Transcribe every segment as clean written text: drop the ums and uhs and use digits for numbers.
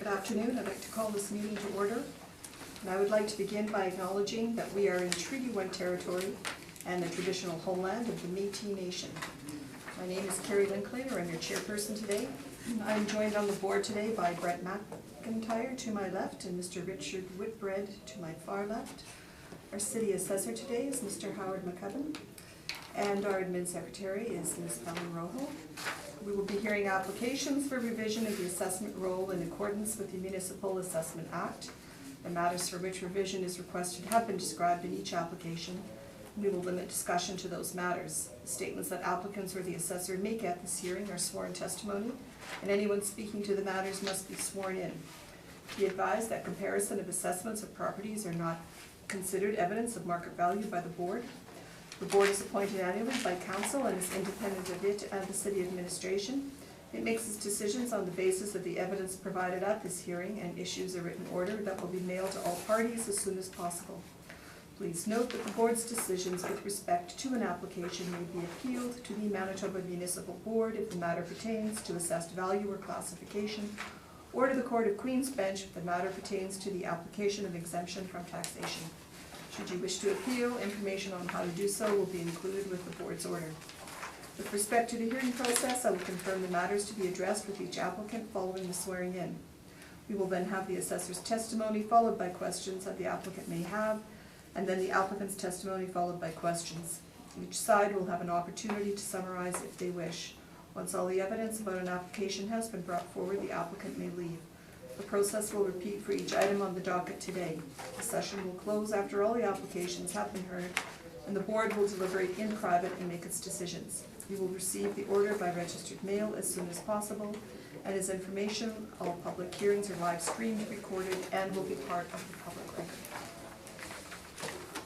Good afternoon. I'd like to call this meeting to order. And I would like to begin by acknowledging that we are in Treaty 1 territory and the traditional homeland of the Métis Nation. My name is Carrie Linklater. I'm your chairperson today. I'm joined on the board today by Brett McIntyre to my left and Mr. Richard Whitbread to my far left. Our city assessor today is Mr. Howard McCubbin, and our admin secretary is Ms. Helen Rojo. We will be hearing applications for revision of the assessment roll in accordance with the Municipal Assessment Act. The matters for which revision is requested have been described in each application. We will limit discussion to those matters. Statements that applicants or the assessor make at this hearing are sworn testimony, and anyone speaking to the matters must be sworn in. Be advised that comparison of assessments of properties are not considered evidence of market value by the board. The board is appointed annually by council and is independent of it and the city administration. It makes its decisions on the basis of the evidence provided at this hearing and issues a written order that will be mailed to all parties as soon as possible. Please note that the board's decisions with respect to an application may be appealed to the Manitoba Municipal Board if the matter pertains to assessed value or classification, or to the Court of Queen's Bench if the matter pertains to the application of exemption from taxation. Should you wish to appeal, information on how to do so will be included with the board's order. With respect to the hearing process, I will confirm the matters to be addressed with each applicant following the swearing in. We will then have the assessor's testimony followed by questions that the applicant may have, and then the applicant's testimony followed by questions. Each side will have an opportunity to summarize if they wish. Once all the evidence about an application has been brought forward, the applicant may leave. The process will repeat for each item on the docket today. The session will close after all the applications have been heard, and the board will deliberate in private and make its decisions. You will receive the order by registered mail as soon as possible, and as information, all public hearings are live streamed, recorded, and will be part of the public record.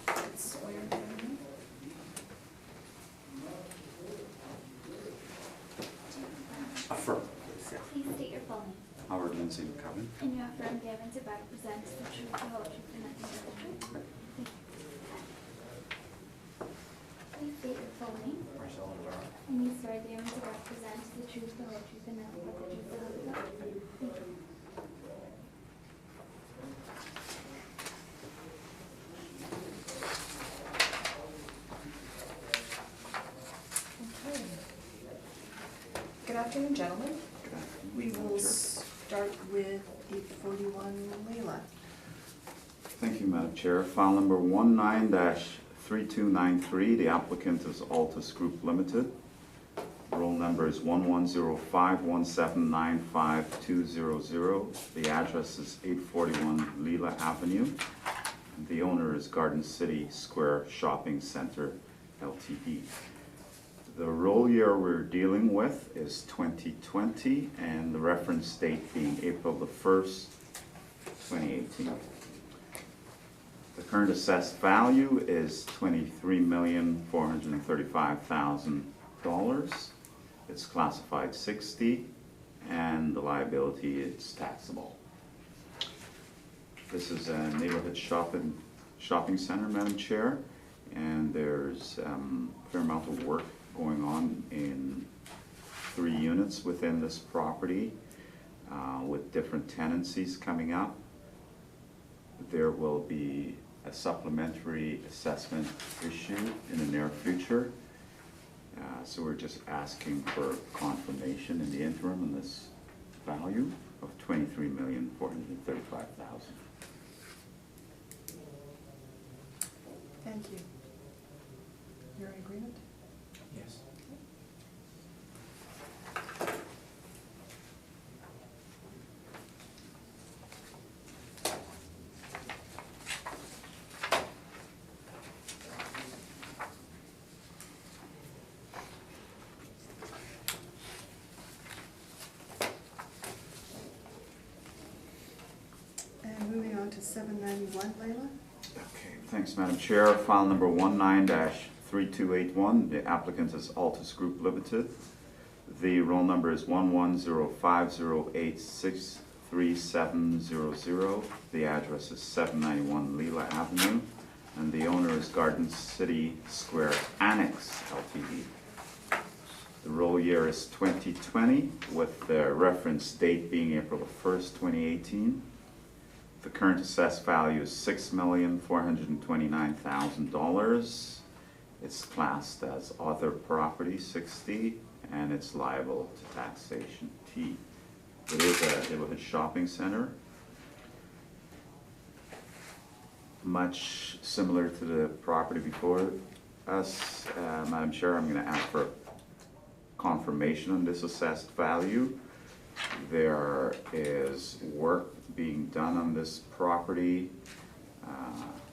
Let's swear in. Affirm. Please state your full name. Howard Lindsay McCubbin. And you affirm the evidence about represents the truth, the whole truth, and nothing but the truth. Please state your full name. Marcelo Navarro. And you swear the evidence about represents the truth, the whole truth, and nothing but the truth, so help you God. Thank you. Okay. Good afternoon, gentlemen. Good afternoon. We will start with 841 Leila. Thank you, Madam Chair. File number 19-3293. The applicant is Altus Group Limited. Roll number is 1105179520. The address is 841 Leila Avenue. The owner is Garden City Square Shopping Center, Ltd. The roll year we're dealing with is 2020, and the reference date being April the 1st, 2018. The current assessed value is $23,435,000. It's classified 60, and the liability is taxable. This is a neighborhood shopping center, Madam Chair, and there's a fair amount of work going on in 3 units within this property with different tenancies coming up. There will be a supplementary assessment issued in the near future. So we're just asking for confirmation in the interim on this value of $23,435,000. Thank you. You're in agreement? Yes. And moving on to 791 Leila. Okay, thanks, Madam Chair. File number 19-3281. The applicant is Altus Group Limited. The roll number is 110508633700. The address is 791 Leila Avenue, and the owner is Garden City Square Annex Ltd. The roll year is 2020, with the reference date being April 1st, 2018. The current assessed value is $6,429,000. It's classed as other property 60, and it's liable to taxation T. It is a neighborhood shopping center, much similar to the property before us. Madam Chair, I'm going to ask for confirmation on this assessed value. There is work being done on this property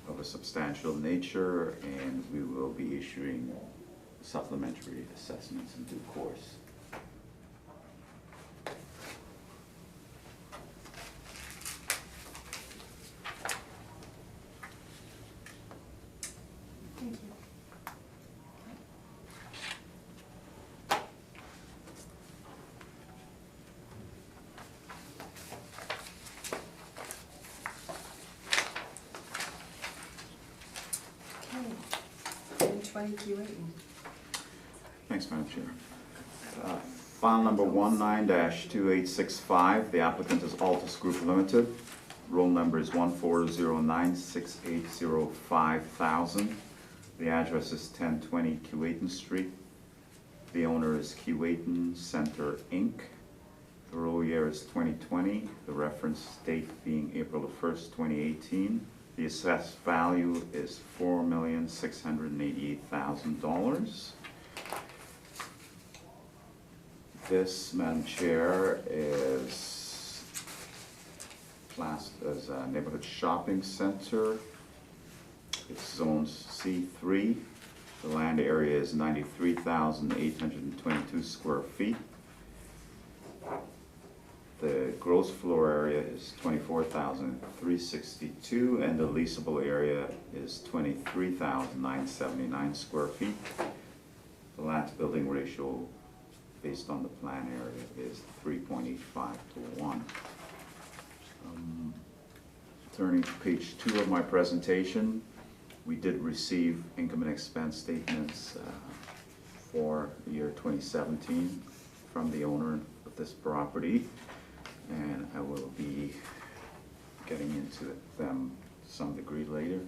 of a substantial nature, and we will be issuing supplementary assessments in due course. Thank you. Okay, 1020 Q8. Thanks, Madam Chair. File number 19-2865, the applicant is Altus Group Limited. Roll number is 14096805000. The address is 1020 Keewatin Street. The owner is Keewatin Center, Inc. The roll year is 2020, the reference date being April 1st, 2018. The assessed value is $4,688,000. This, Madam Chair, is classed as a neighborhood shopping center. It's zone C3. The land area is 93,822 square feet. The gross floor area is 24,362, and the leasable area is 23,979 square feet. The land to building ratio based on the plan area is 3.85 to 1. Turning to page 2 of my presentation, we did receive income and expense statements for the year 2017 from the owner of this property, and I will be getting into them to some degree later.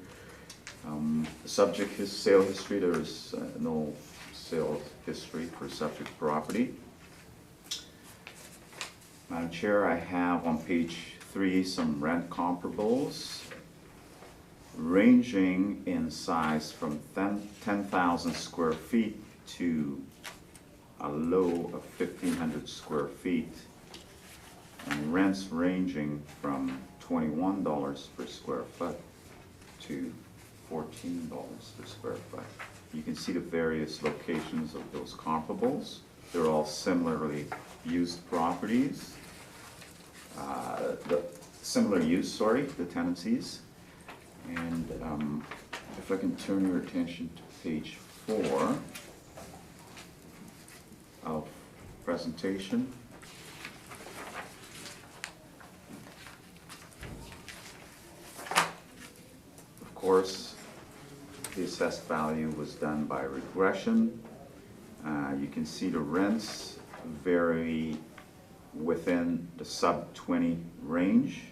The subject is sale history. There is no sales history for subject property. Madam Chair, I have on page 3 some rent comparables ranging in size from 10,000 square feet to a low of 1,500 square feet, and rents ranging from $21 per square foot to $14 per square foot. You can see the various locations of those comparables. They're all similarly used properties. The tenancies. And if I can turn your attention to page 4 of presentation. Of course, the assessed value was done by regression. You can see the rents vary within the sub-20 range.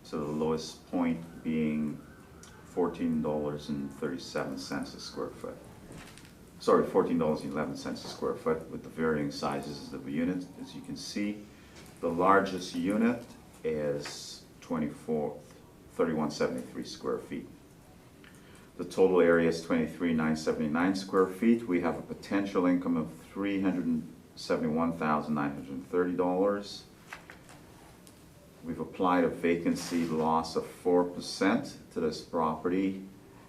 So the lowest point being $14.37 a square foot. Sorry, $14.11 a square foot, with the varying sizes of the units. As you can see, the largest unit is 3173 square feet. The total area is 23,979 square feet. We have a potential income of $371,930. We've applied a vacancy loss of 4% to this property.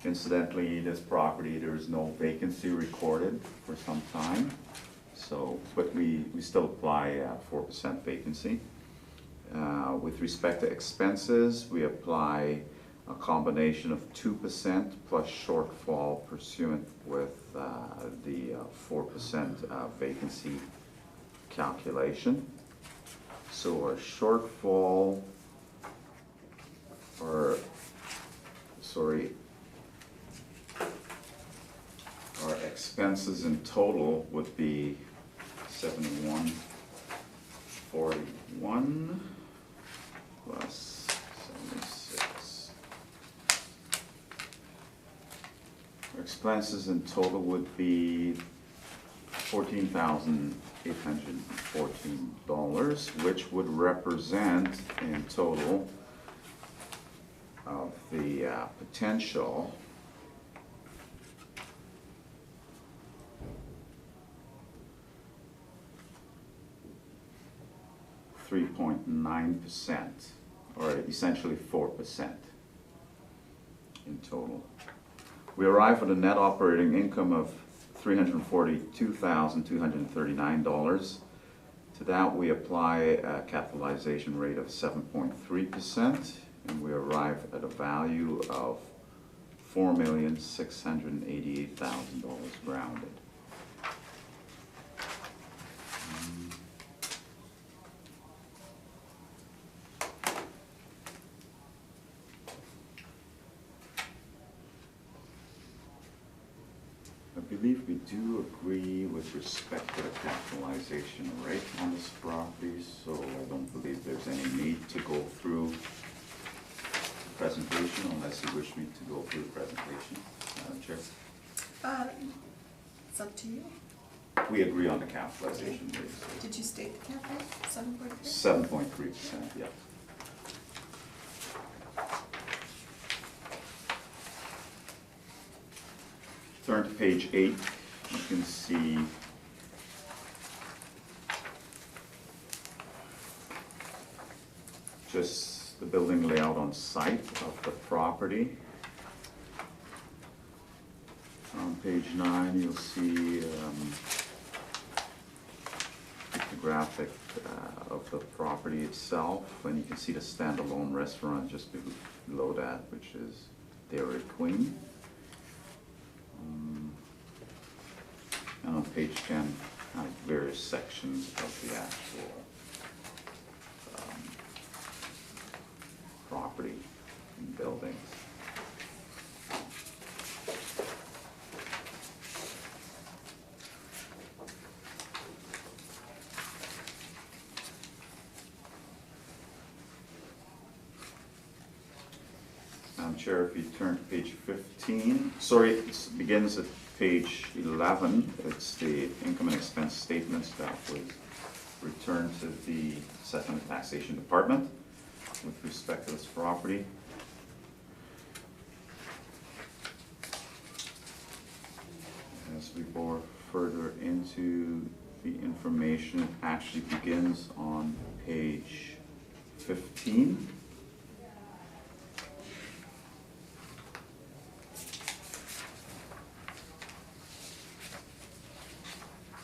Incidentally, this property, there is no vacancy recorded for some time. So, but we still apply 4% vacancy. With respect to expenses, we apply a combination of 2% plus shortfall pursuant with the 4% vacancy calculation. So our shortfall, our expenses in total would be 7141 plus 76. Our expenses in total would be $14,814, which would represent in total of the potential .9%, or essentially 4% in total. We arrive at a net operating income of $342,239. To that we apply a capitalization rate of 7.3%, and we arrive at a value of $4,688,000 rounded. I believe we do agree with respect to the capitalization rate on this property, so I don't believe there's any need to go through the presentation unless you wish me to go through the presentation, Madam Chair. It's up to you. We agree on the capitalization rate. Did you state the cap rate, 7.3? 7.3%, yeah. Turn to page 8, you can see just the building layout on site of the property. On page 9, you'll see the graphic of the property itself, and you can see the standalone restaurant just below that, which is Dairy Queen. And on page 10, various sections of the actual property and buildings. Madam Chair, if you turn to page 15, sorry, it begins at page 11. It's the income and expense statements that was returned to the Assessment and Taxation Department with respect to this property. As we bore further into the information, it actually begins on page 15.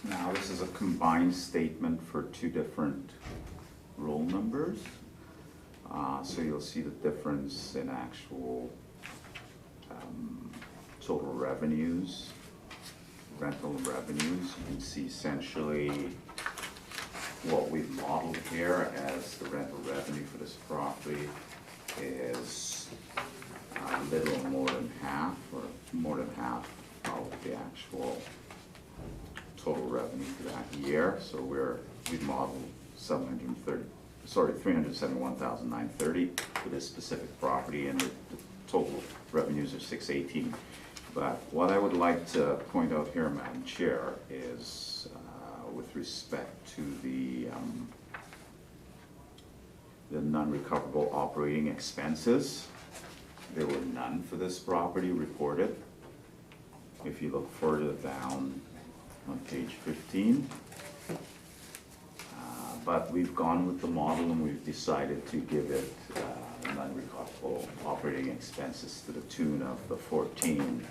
Now, this is a combined statement for two different roll numbers. So you'll see the difference in actual total revenues, rental revenues. You can see essentially what we've modeled here as the rental revenue for this property is a little more than half, or more than half of the actual total revenue for that year. So we've modeled 371,930 for this specific property, and the total revenues are 618. But what I would like to point out here, Madam Chair, is with respect to the non-recoverable operating expenses, there were none for this property reported. If you look further down on page 15, but we've gone with the model and we've decided to give it non-recoverable operating expenses to the tune of the $14,000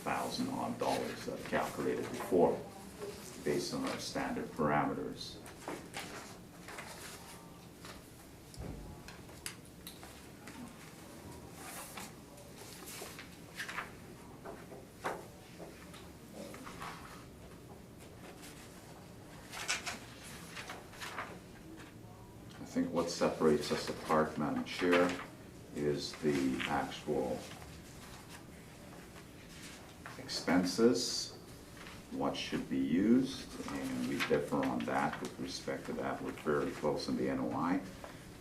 odd that I calculated before, based on our standard parameters. I think what separates us apart, Madam Chair, is the actual expenses what should be used, and we differ on that with respect to that. We're very close in the NOI.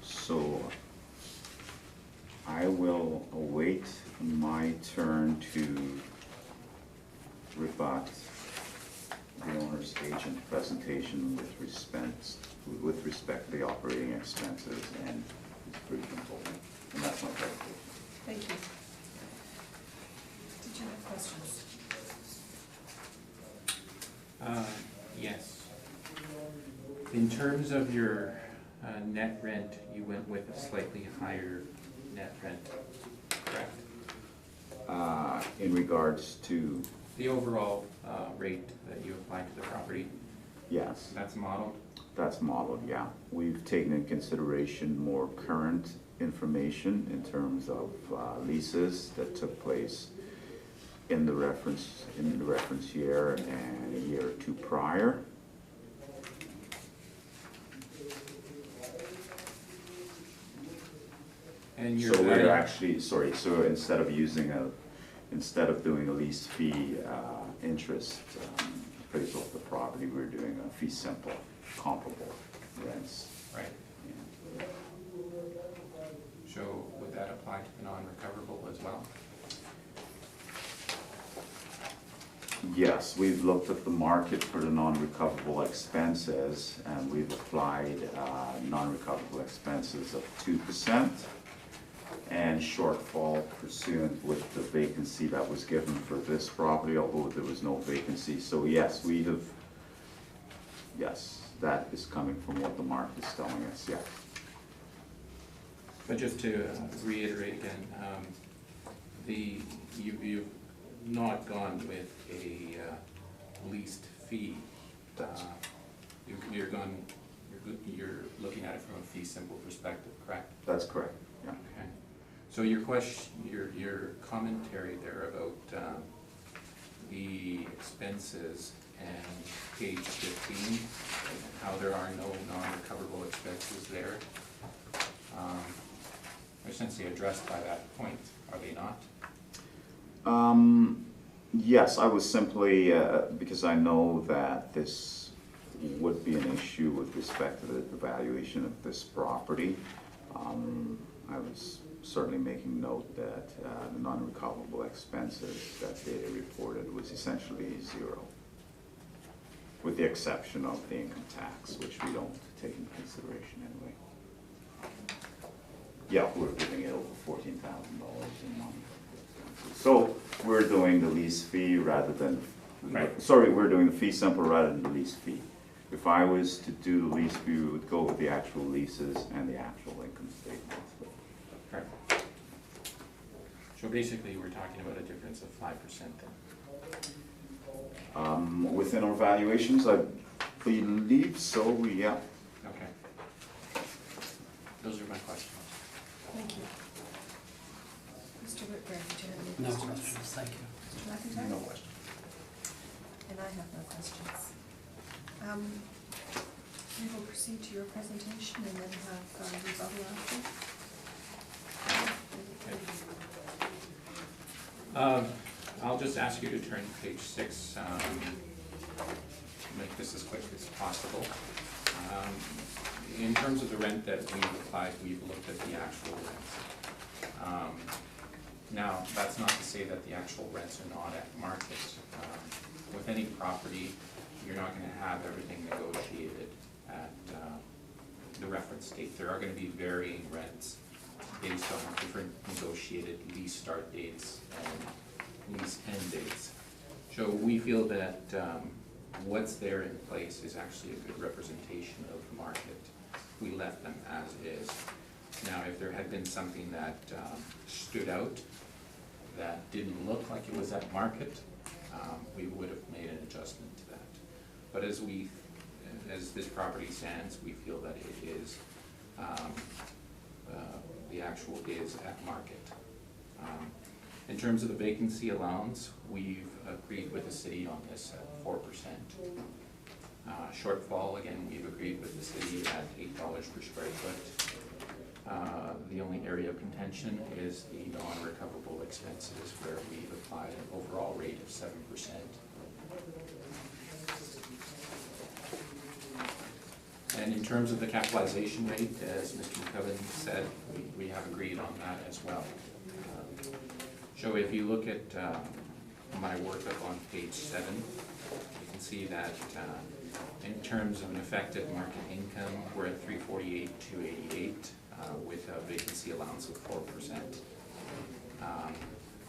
So I will await my turn to rebut the owner's agent presentation with respect to the operating expenses and his brief control. And that's my presentation. Thank you. Did you have questions? Yes. In terms of your net rent, you went with a slightly higher net rent, correct? In regards to, The overall rate that you applied to the property, yes, that's modeled? that's modeled, yeah. We've taken in consideration more current information in terms of leases that took place in the reference year and a year or two prior. And you're So we're adding- actually, sorry, so instead of doing a lease fee interest appraisal of the property, we're doing a fee simple, comparable rents. Right. Yeah. So would that apply to the non-recoverable as well? Yes, we've looked at the market for the non-recoverable expenses, and we've applied non-recoverable expenses of 2% and shortfall pursuant with the vacancy that was given for this property, although there was no vacancy. So yes, yes, that is coming from what the market is telling us, yes. But just to reiterate again, you've not gone with a leased fee. You're looking at it from a fee simple perspective, correct? That's correct, yeah. Okay. So your commentary there about the expenses and page 15, how there are no non-recoverable expenses there, are essentially addressed by that point, are they not? Yes, I was simply, because I know that this would be an issue with respect to the valuation of this property. I was certainly making note that the non-recoverable expenses that they reported was essentially zero, with the exception of the income tax, which we don't take into consideration anyway. Yeah, we're giving it over $14,000 in non-recoverable expenses. So we're doing the lease fee rather than, Right. sorry, we're doing the fee simple rather than the lease fee. If I was to do the lease fee, we would go with the actual leases and the actual income statements. Correct. So basically, we're talking about a difference of 5% then? Within our valuations, I believe so, yeah. Okay. Those are my questions. Thank you. Mr. Whitburn, do you have any No questions? questions, thank you. Mr. McIntyre? No question. And I have no questions. We will proceed to your presentation and then have rebuttal after. I'll just ask you to turn to page 6, make this as quick as possible. In terms of the rent that we've applied, we've looked at the actual rents. Now, that's not to say that the actual rents are not at market. With any property, you're not going to have everything negotiated at the reference date. There are going to be varying rents based on different negotiated lease start dates and lease end dates. So we feel that what's there in place is actually a good representation of the market. We left them as is. Now, if there had been something that stood out that didn't look like it was at market, we would have made an adjustment to that. But as this property stands, we feel that it is, the actual is at market. In terms of the vacancy allowance, we've agreed with the city on this at 4%. Shortfall, again, we've agreed with the city at $8 per square foot. The only area of contention is the non-recoverable expenses, where we've applied an overall rate of 7%. In terms of the capitalization rate, as Mr. McCubbin said, we have agreed on that as well. So if you look at my workup on page 7, you can see that in terms of an effective market income, we're at 348,288 with a vacancy allowance of 4%.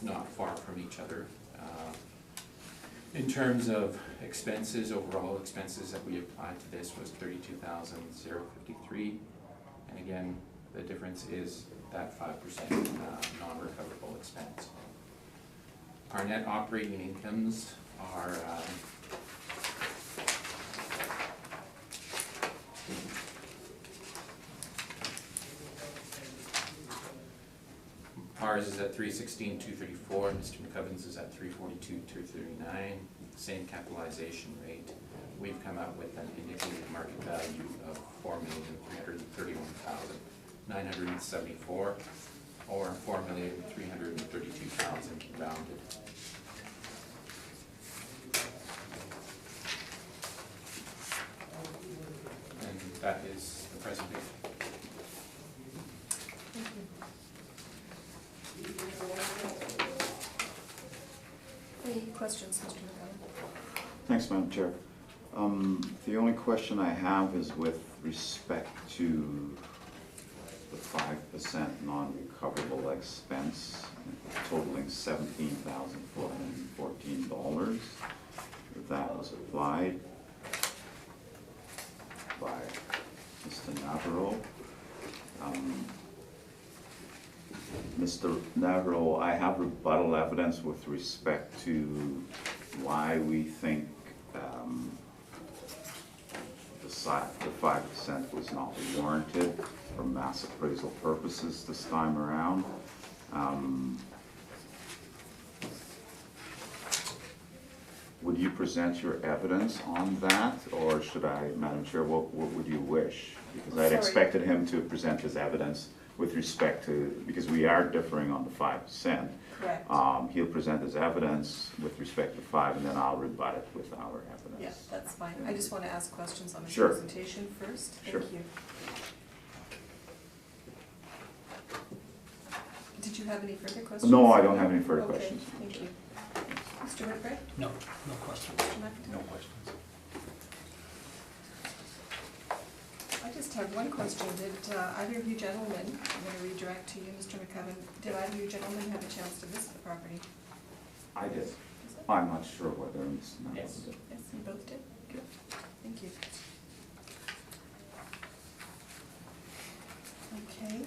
Not far from each other. In terms of expenses, overall expenses that we applied to this was $32,053, and again, the difference is that 5% non-recoverable expense. Our net operating incomes are ours is at $316,234, Mr. McCubbin's is at $342,239, same capitalization rate. We've come up with an indicated market value of $4,331,974, or $4,332,000 rounded. And that is the presentation. Any questions, Mr. McCubbin? Thanks, Madam Chair. The only question I have is with respect to the 5% non-recoverable expense totaling $17,414. That was applied by Mr. Navarro. Mr. Navarro, I have rebuttal evidence with respect to why we think the 5% was not warranted for mass appraisal purposes this time around. Would you present your evidence on that, or should I, Madam Chair, what would you wish? Because I'd expected him to present his evidence with respect to, because we are differing on the 5%. Correct. He'll present his evidence with respect to 5, and then I'll rebut it with our evidence. Yeah, that's fine. I just want to ask questions on his Sure. presentation first. Sure. Thank you. Did you have any further questions? No, I don't have any further Okay, questions. thank you. Mr. Whitbread? No, no questions. Mr. McIntyre? No questions. I just have one question. Did either of you gentlemen, I'm going to redirect to you, Mr. McCubbin, did either of you gentlemen have a chance to visit the property? I did. Is it? I'm not sure whether Mr. Navarro Yes. did. Yes, you both did? Good. Thank you. Okay.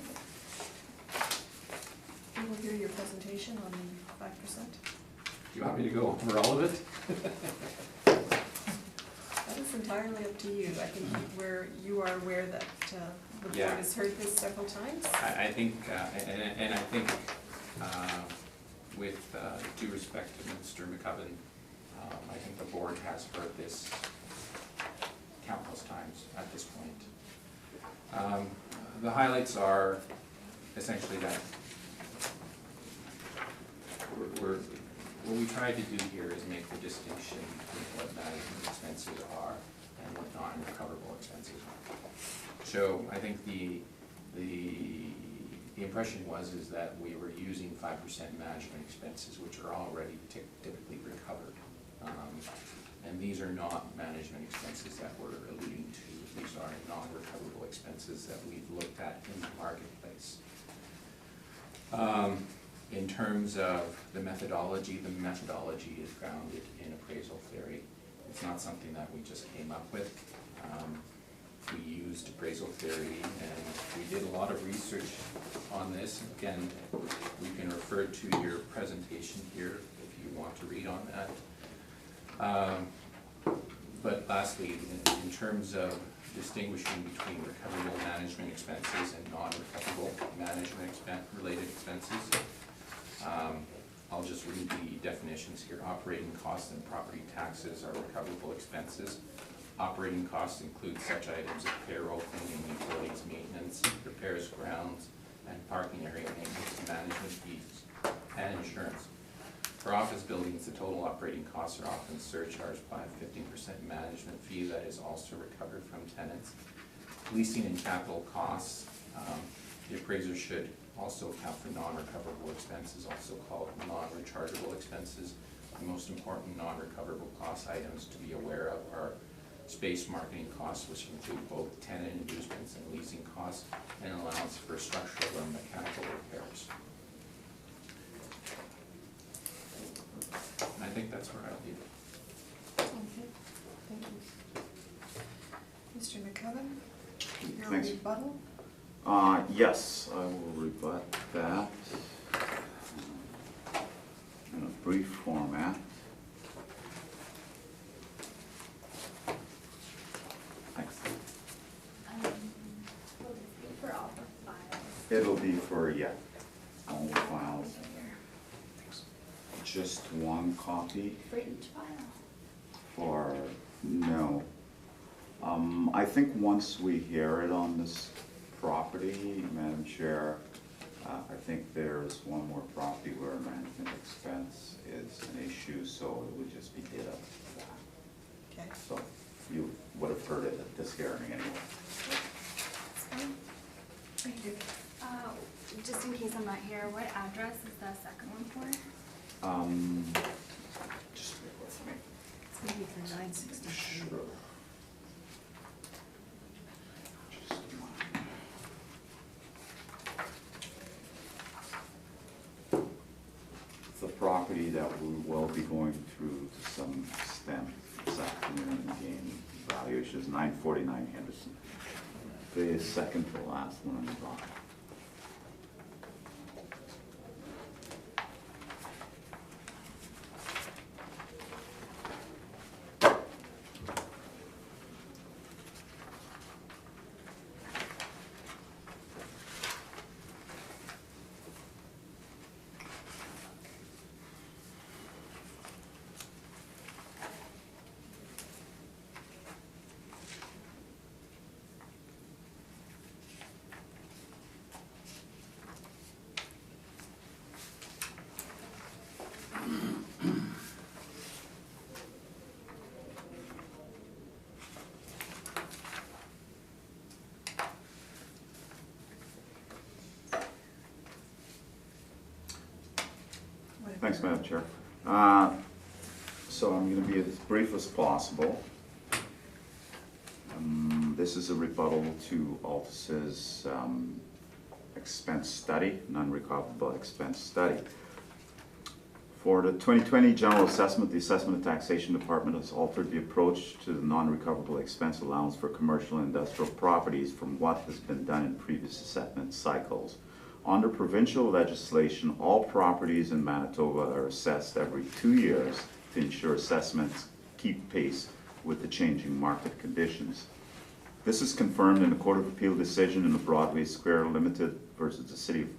We will hear your presentation on the 5%. Do you want me to go over all of it? That is entirely up to you. I think you are aware that the Yeah. board has heard this several times. I think, and I think, with due respect to Mr. McCubbin, I think the board has heard this countless times at this point. The highlights are essentially that what we tried to do here is make the distinction between what management expenses are and what non-recoverable expenses are. So I think the impression is that we were using 5% management expenses, which are already typically recovered. And these are not management expenses that we're alluding to. These are non-recoverable expenses that we've looked at in the marketplace. In terms of the methodology is grounded in appraisal theory. It's not something that we just came up with. We used appraisal theory and we did a lot of research on this. Again, we can refer to your presentation here if you want to read on that. But lastly, in terms of distinguishing between recoverable management expenses and non-recoverable management related expenses, I'll just read the definitions here. Operating costs and property taxes are recoverable expenses. Operating costs include such items as payroll, cleaning, utilities, maintenance, repairs, grounds, and parking area maintenance, management fees, and insurance. For office buildings, the total operating costs are often surcharged by a 15% management fee that is also recovered from tenants. leasing and capital costs, the appraiser should also account for non-recoverable expenses, also called non-rechargeable expenses. The most important non-recoverable cost items to be aware of are space marketing costs, which include both tenant inducements and leasing costs, and allowance for structural and mechanical repairs. And I think that's where I'll leave it. Okay, thank you. Mr. McCubbin, your Thanks. rebuttal? Yes, I will rebut that in a brief format. Thanks. Will this be for all the files? It'll be for, yeah, all the files. Just one copy For each file? for, no. I think once we hear it on this property, Madam Chair, I think there's one more property where management expense is an issue, so it would just be did up to that. Okay. So you would have heard it at this hearing anyway. Thank you. Just in case I'm not here, what address is the second one for? Just bear with me. It's gonna be for 960. Sure. Just a moment. The property that we will be going through to some extent this afternoon and gaining valuation is 949 Henderson. The second to last one on the block. Thanks, Madam Chair. So I'm going to be as brief as possible. This is a rebuttal to Altus's expense study, non-recoverable expense study. For the 2020 general assessment, the Assessment and Taxation Department has altered the approach to the non-recoverable expense allowance for commercial and industrial properties from what has been done in previous assessment cycles. Under provincial legislation, all properties in Manitoba are assessed every 2 years to ensure assessments keep pace with the changing market conditions. This is confirmed in the Court of Appeal decision in the Broadway Square Limited versus the City of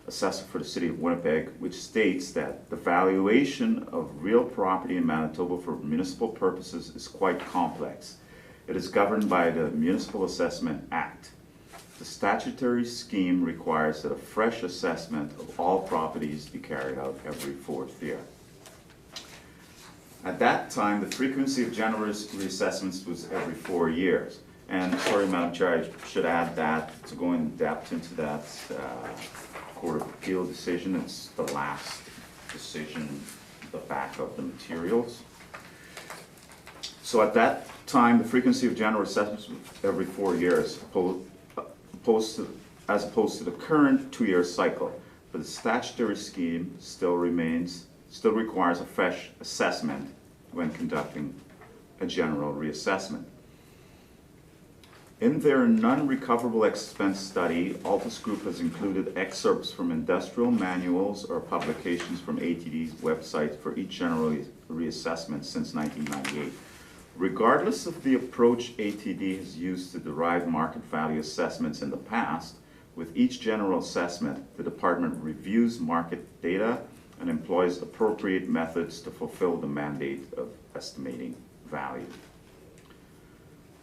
Assessor for the City of Winnipeg, which states that the valuation of real property in Manitoba for municipal purposes is quite complex. It is governed by the Municipal Assessment Act. The statutory scheme requires that a fresh assessment of all properties be carried out every 4th year. At that time, the frequency of general reassessments was every 4 years. And sorry, Madam Chair, I should add that to go in depth into that Court of Appeal decision. It's the last decision, the back of the materials. So at that time, the frequency of general assessments was every 4 years, as opposed to the current 2-year cycle. But the statutory scheme still requires a fresh assessment when conducting a general reassessment. In their non-recoverable expense study, Altus Group has included excerpts from industrial manuals or publications from ATD's website for each general reassessment since 1998. Regardless of the approach ATD has used to derive market value assessments in the past, with each general assessment, the department reviews market data and employs appropriate methods to fulfill the mandate of estimating value.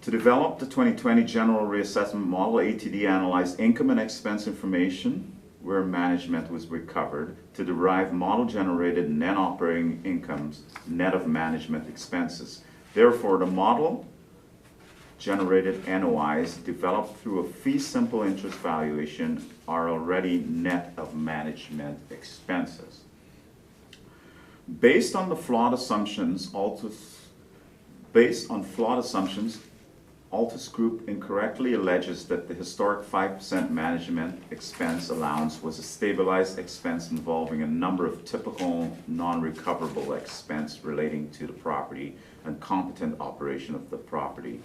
To develop the 2020 general reassessment model, ATD analyzed income and expense information where management was recovered to derive model-generated net operating incomes net of management expenses. Therefore, the model generated NOIs developed through a fee simple interest valuation are already net of management expenses. Based on flawed assumptions, Altus Group incorrectly alleges that the historic 5% management expense allowance was a stabilized expense involving a number of typical non-recoverable expense relating to the property and competent operation of the property.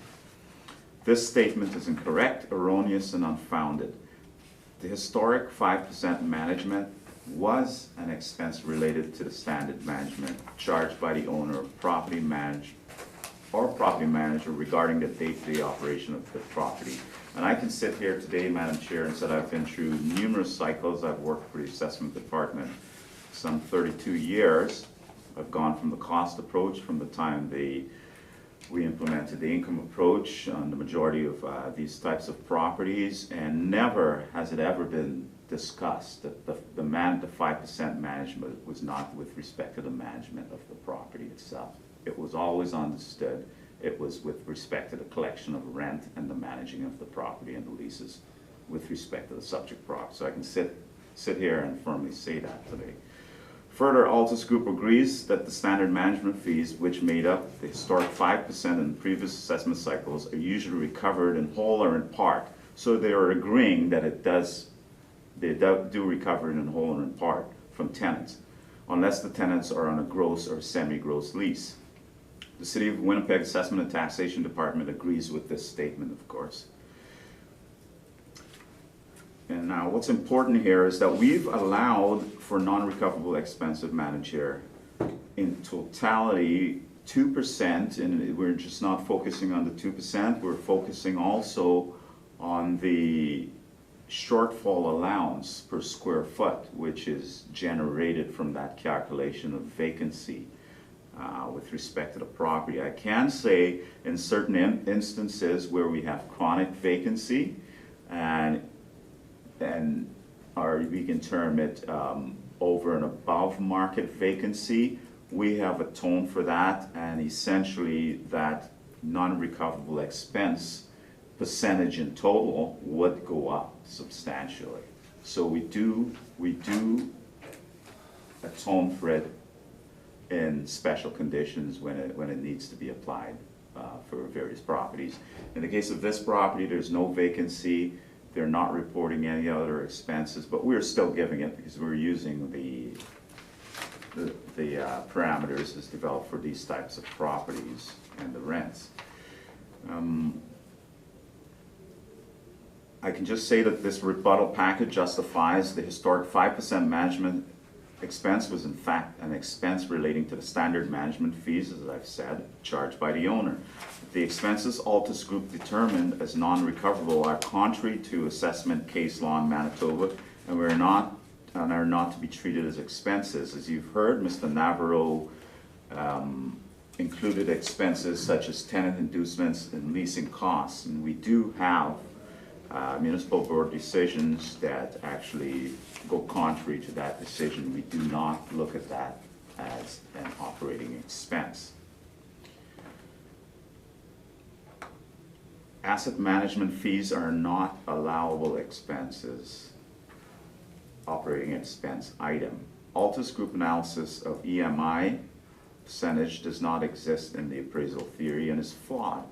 This statement is incorrect, erroneous, and unfounded. The historic 5% management was an expense related to the standard management charged by the owner of property manager regarding the day-to-day operation of the property. And I can sit here today, Madam Chair, and say I've been through numerous cycles. I've worked for the assessment department some 32 years. I've gone from the cost approach from the time we implemented the income approach on the majority of these types of properties, and never has it ever been discussed that the 5% management was not with respect to the management of the property itself. It was always understood it was with respect to the collection of rent and the managing of the property and the leases with respect to the subject property. So I can sit here and firmly say that today. Further, Altus Group agrees that the standard management fees, which made up the historic 5% in previous assessment cycles, are usually recovered in whole or in part. So they are agreeing that they do recover it in whole or in part from tenants, unless the tenants are on a gross or semi-gross lease. The City of Winnipeg Assessment and Taxation Department agrees with this statement, of course. And now what's important here is that we've allowed for non-recoverable expense, Madam Chair, in totality 2%, and we're just not focusing on the 2%, we're focusing also on the shortfall allowance per square foot, which is generated from that calculation of vacancy with respect to the property. I can say in certain instances where we have chronic vacancy, or we can term it over and above market vacancy, we have atoned for that, and essentially that non-recoverable expense percentage in total would go up substantially. So we do atone for it in special conditions when it needs to be applied for various properties. In the case of this property, there's no vacancy. They're not reporting any other expenses, but we're still giving it because we're using the parameters as developed for these types of properties and the rents. I can just say that this rebuttal package justifies the historic 5% management expense was in fact an expense relating to the standard management fees, as I've said, charged by the owner. The expenses Altus Group determined as non-recoverable are contrary to assessment case law in Manitoba, and are not to be treated as expenses. As you've heard, Mr. Navarro included expenses such as tenant inducements and leasing costs, and we do have municipal board decisions that actually go contrary to that decision. We do not look at that as an operating expense. Asset management fees are not allowable expenses, operating expense item. Altus Group analysis of EMI percentage does not exist in the appraisal theory and is flawed.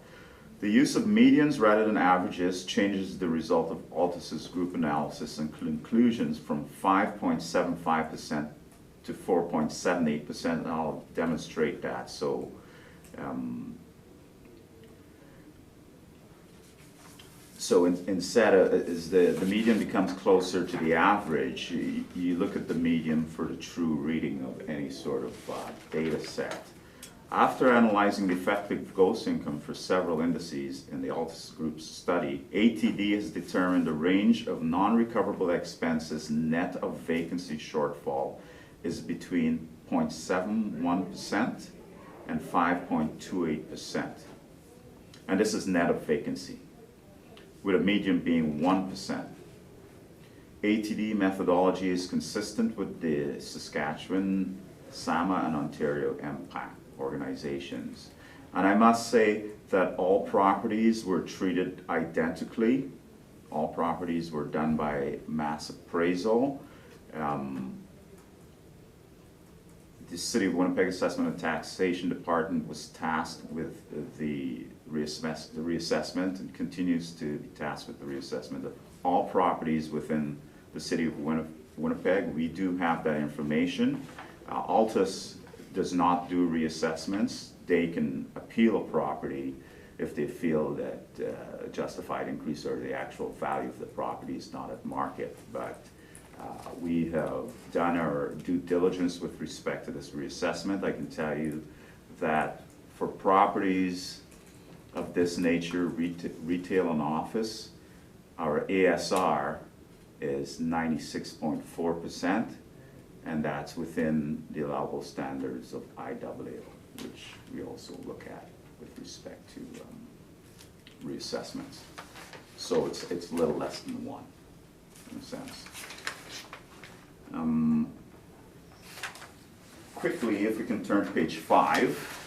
The use of medians rather than averages changes the result of Altus's group analysis and conclusions from 5.75% to 4.78%, and I'll demonstrate that. So, instead as the median becomes closer to the average, you look at the median for the true reading of any sort of data set. After analyzing the effective gross income for several indices in the Altus Group's study, ATD has determined the range of non-recoverable expenses net of vacancy shortfall is between 0.71% and 5.28%. And this is net of vacancy, with a median being 1%. ATD methodology is consistent with the Saskatchewan, SAMA, and Ontario MPAC organizations. And I must say that all properties were treated identically. All properties were done by mass appraisal. The City of Winnipeg Assessment and Taxation Department was tasked with the reassessment and continues to be tasked with the reassessment of all properties within the City of Winnipeg. We do have that information. Altus does not do reassessments. They can appeal a property if they feel that justified increase or the actual value of the property is not at market. But we have done our due diligence with respect to this reassessment. I can tell you that for properties of this nature, retail and office, our ASR is 96.4%, and that's within the allowable standards of IAA, which we also look at with respect to reassessments. So it's a little less than 1 in a sense. Quickly, if we can turn to page 5.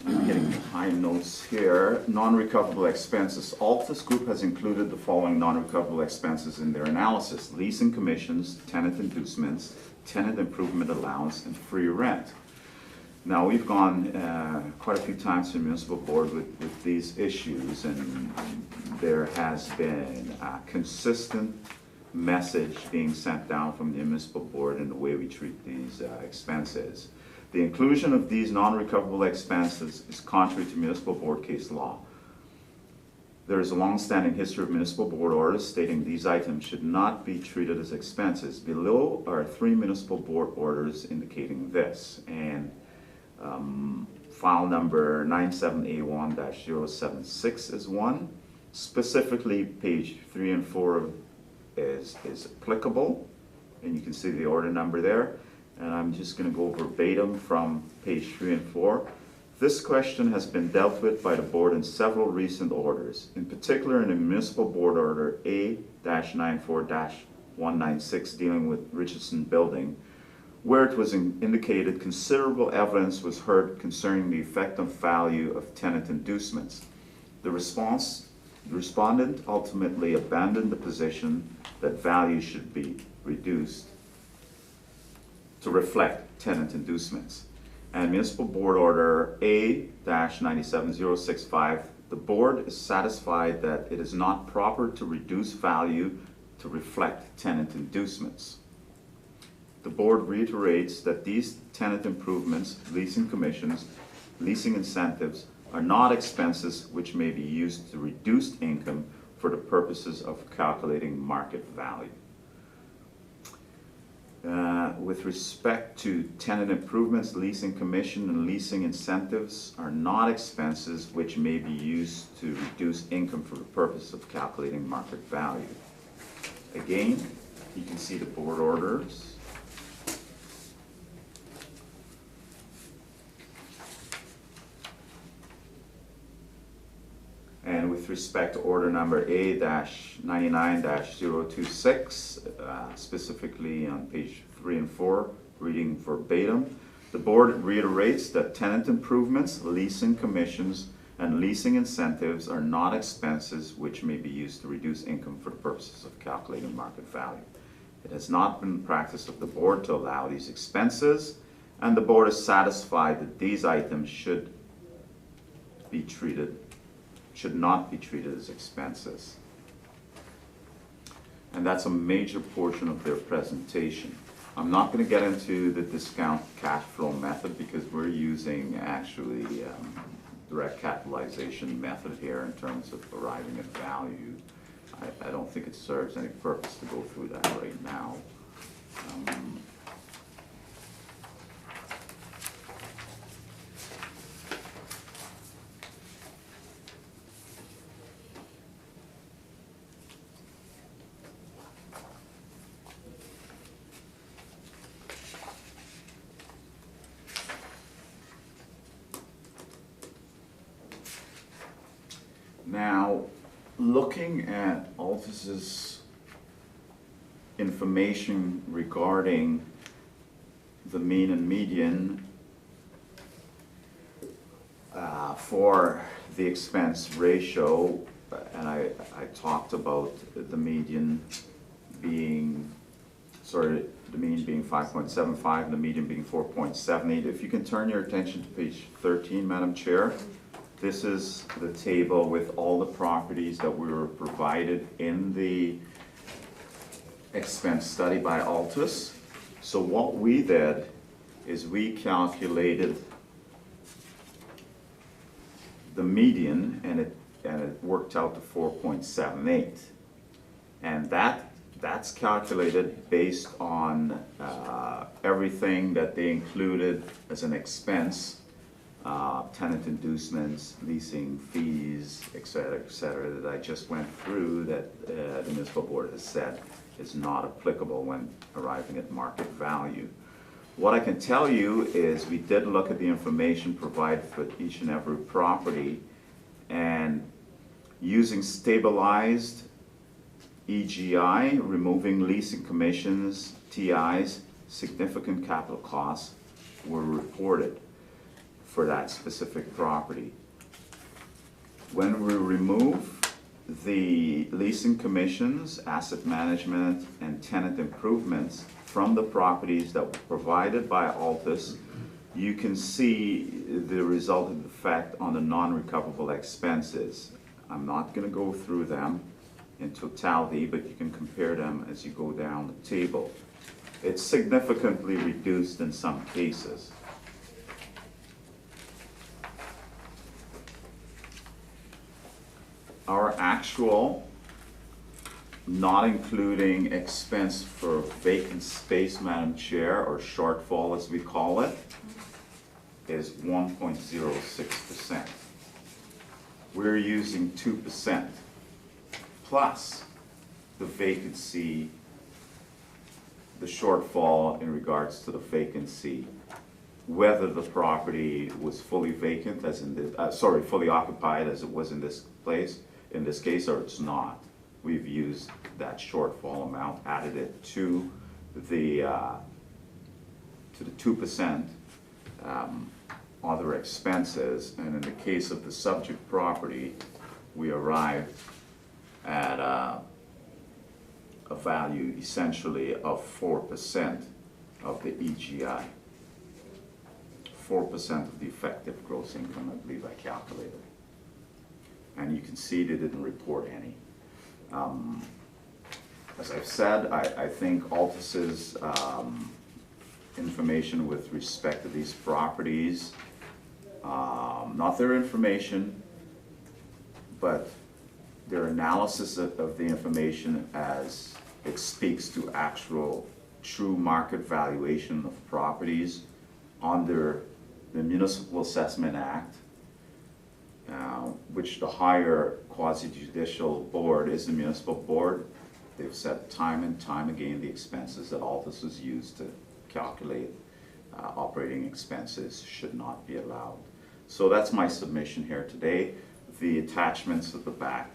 I'm getting behind notes here. Non-recoverable expenses. Altus Group has included the following non-recoverable expenses in their analysis: leasing commissions, tenant inducements, tenant improvement allowance, and free rent. Now, we've gone quite a few times to the municipal board with these issues, and there has been a consistent message being sent down from the municipal board in the way we treat these expenses. The inclusion of these non-recoverable expenses is contrary to municipal board case law. There is a long-standing history of municipal board orders stating these items should not be treated as expenses. Below are 3 municipal board orders indicating this, and file number 97A1-076 is one. Specifically, page 3 and 4 is applicable, and you can see the order number there. And I'm just going to go verbatim from page 3 and 4. This question has been dealt with by the board in several recent orders, in particular in the municipal board order A-94-196 dealing with Richardson Building, where it was indicated considerable evidence was heard concerning the effective value of tenant inducements. The respondent ultimately abandoned the position that value should be reduced to reflect tenant inducements. And Municipal Board Order A-97065, the board is satisfied that it is not proper to reduce value to reflect tenant inducements. The board reiterates that these tenant improvements, leasing commissions, leasing incentives are not expenses which may be used to reduce income for the purposes of calculating market value. With respect to tenant improvements, leasing commission and leasing incentives are not expenses which may be used to reduce income for the purpose of calculating market value. Again, you can see the board orders. And with respect to order number A-99-026, specifically on page 3 and 4, reading verbatim, the board reiterates that tenant improvements, leasing commissions, and leasing incentives are not expenses which may be used to reduce income for the purposes of calculating market value. It has not been the practice of the board to allow these expenses, and the board is satisfied that these items should not be treated as expenses. And that's a major portion of their presentation. I'm not going to get into the discount cash flow method because we're using actually direct capitalization method here in terms of arriving at value. I don't think it serves any purpose to go through that right now. Now, looking at Altus's information regarding the mean and median, For the expense ratio, and I talked about the median being, the mean being 5.75 and the median being 4.78. If you can turn your attention to page 13, Madam Chair, this is the table with all the properties that we were provided in the expense study by Altus. So what we did is we calculated the median, and it worked out to 4.78, and that's calculated based on everything that they included as an expense, tenant inducements, leasing fees, et cetera, that I just went through, that the municipal board has said is not applicable when arriving at market value. What I can tell you is we did look at the information provided for each and every property, and using stabilized EGI, removing leasing commissions, TIs, significant capital costs were reported for that specific property. When we remove the leasing commissions, asset management, and tenant improvements from the properties that were provided by Altus, you can see the resultant effect on the non-recoverable expenses. I'm not going to go through them in totality, but you can compare them as you go down the table. It's significantly reduced in some cases. Our actual, not including expense for vacant space, Madam Chair, or shortfall as we call it, is 1.06%. We're using 2% plus the vacancy, the shortfall in regards to the vacancy, whether the property was fully vacant, as in the, fully occupied as it was in this case, or it's not. We've used that shortfall amount, added it to the 2% other expenses, and in the case of the subject property, we arrived at a value essentially of 4% of the EGI. 4% of the effective gross income, I believe I calculated. And you can see they didn't report any. As I've said, I think Altus's information with respect to these properties, not their information, but their analysis of the information as it speaks to actual true market valuation of properties under the Municipal Assessment Act, which the higher quasi-judicial board is the municipal board. They've said time and time again the expenses that Altus has used to calculate operating expenses should not be allowed. So that's my submission here today. The attachments at the back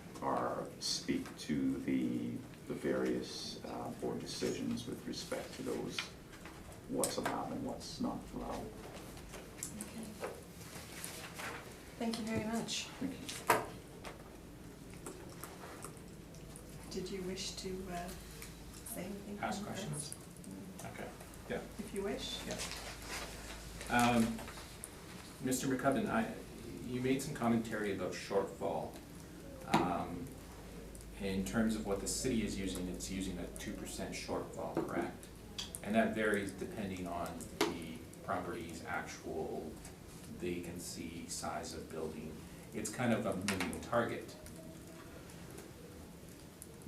speak to the various board decisions with respect to those, what's allowed and what's not allowed. Okay. Thank you very much. Thank you. Did you wish to say anything? Ask questions? Okay, yeah. If you wish. Yeah. Mr. McCubbin, you made some commentary about shortfall. In terms of what the city is using, it's using a 2% shortfall, correct? And that varies depending on the property's actual vacancy, size of building. It's kind of a moving target.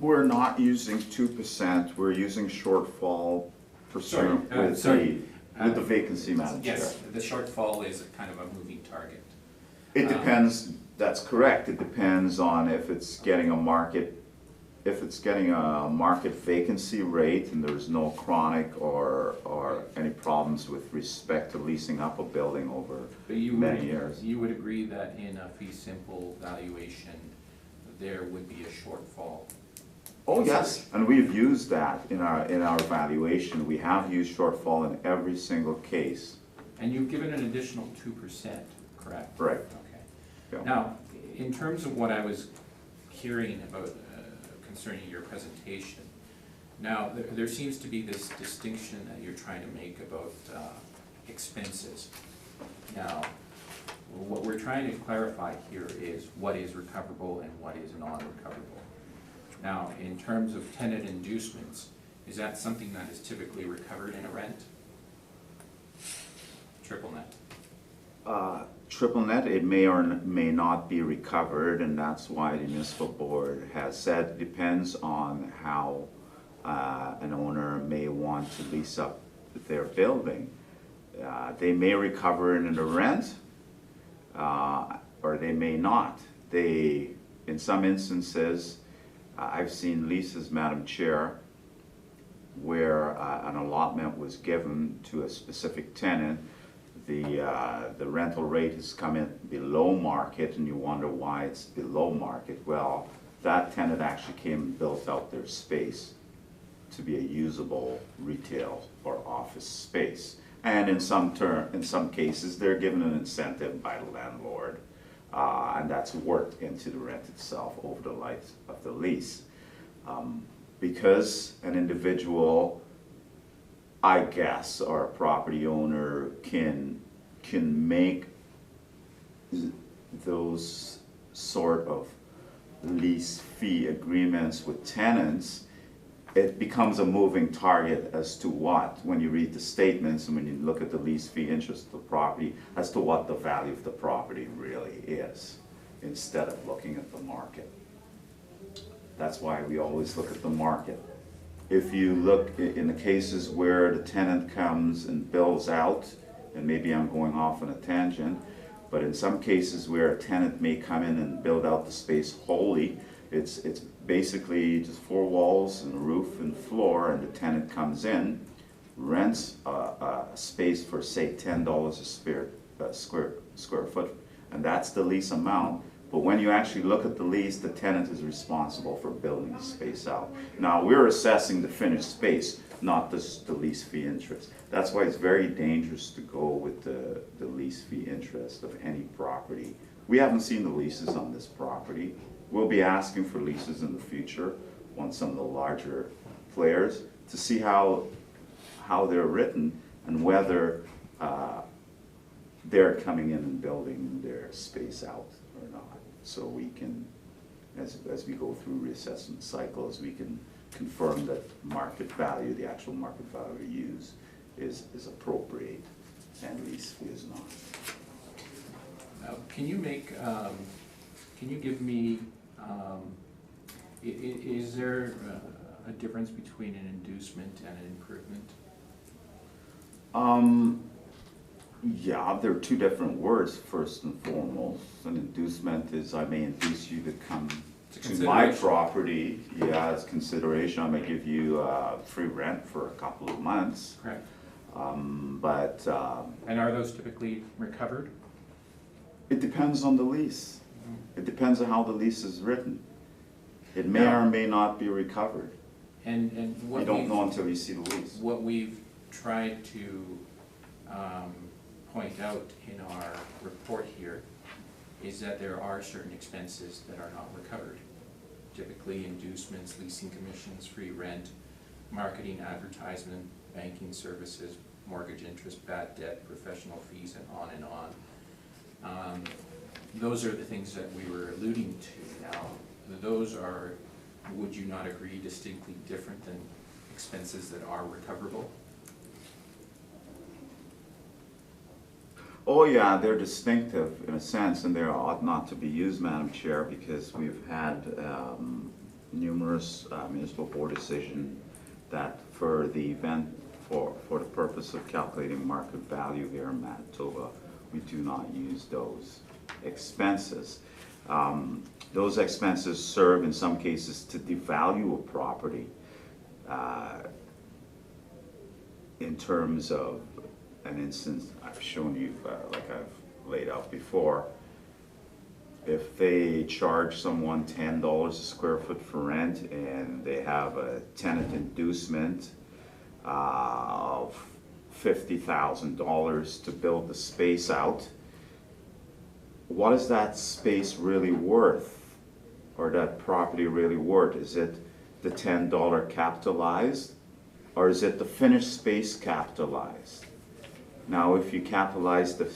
We're not using 2%, we're using shortfall pursuant with the vacancy, Madam Chair. Yes, the shortfall is kind of a moving target. It depends, that's correct, it depends on if it's getting a market vacancy rate and there's no chronic or any problems with respect to leasing up a building over many years. You would agree that in a fee simple valuation, there would be a shortfall? Oh, yes, and we've used that in our evaluation. We have used shortfall in every single case. And you've given an additional 2%, correct? Right. Okay. Yeah. Now, in terms of what I was hearing about concerning your presentation, now, there seems to be this distinction that you're trying to make about expenses. Now, what we're trying to clarify here is what is recoverable and what is non-recoverable. Now, in terms of tenant inducements, is that something that is typically recovered in a rent? Triple net. Triple net, it may or may not be recovered, and that's why the municipal board has said it depends on how an owner may want to lease up their building. They may recover it in a rent, or they may not. In some instances, I've seen leases, Madam Chair, where an allotment was given to a specific tenant. The rental rate has come in below market, and you wonder why it's below market. Well, that tenant actually came and built out their space to be a usable retail or office space. And in some cases, they're given an incentive by the landlord, and that's worked into the rent itself over the life of the lease. Because an individual, I guess, or a property owner can make those sort of lease fee agreements with tenants, it becomes a moving target as to what, when you read the statements and when you look at the lease fee interest of the property, as to what the value of the property really is, instead of looking at the market. That's why we always look at the market. If you look in the cases where the tenant comes and builds out, and maybe I'm going off on a tangent, but in some cases where a tenant may come in and build out the space wholly, it's basically just 4 walls and a roof and floor, and the tenant comes in, rents a space for say $10 a square foot, and that's the lease amount. But when you actually look at the lease, the tenant is responsible for building the space out. Now, we're assessing the finished space, not the lease fee interest. That's why it's very dangerous to go with the lease fee interest of any property. We haven't seen the leases on this property. We'll be asking for leases in the future on some of the larger players to see how they're written and whether they're coming in and building their space out or not. So we can, as we go through reassessment cycles, we can confirm that market value, the actual market value we use, is appropriate and lease fee is not. Now, can you give me, is there a difference between an inducement and an improvement? Yeah, there are 2 different words, first and foremost. An inducement is I may induce you to come to my property. Yeah, as consideration, I may give you free rent for a couple of months. Correct. And are those typically recovered? It depends on the lease. It depends on how the lease is written. It may or may not be recovered. And what you don't know until you see the lease. What we've tried to point out in our report here is that there are certain expenses that are not recovered. Typically inducements, leasing commissions, free rent, marketing, advertisement, banking services, mortgage interest, bad debt, professional fees, and on and on. Those are the things that we were alluding to. Now, those are, would you not agree, distinctly different than expenses that are recoverable? Oh yeah, they're distinctive in a sense, and they ought not to be used, Madam Chair, because we've had numerous municipal board decisions that for the event, for the purpose of calculating market value here in Manitoba, we do not use those expenses. Those expenses serve in some cases to devalue a property in terms of an instance I've shown you, like I've laid out before. If they charge someone $10 a square foot for rent and they have a tenant inducement of $50,000 to build the space out, what is that space really worth, or that property really worth? Is it the $10 capitalized, or is it the finished space capitalized? Now, if you capitalize the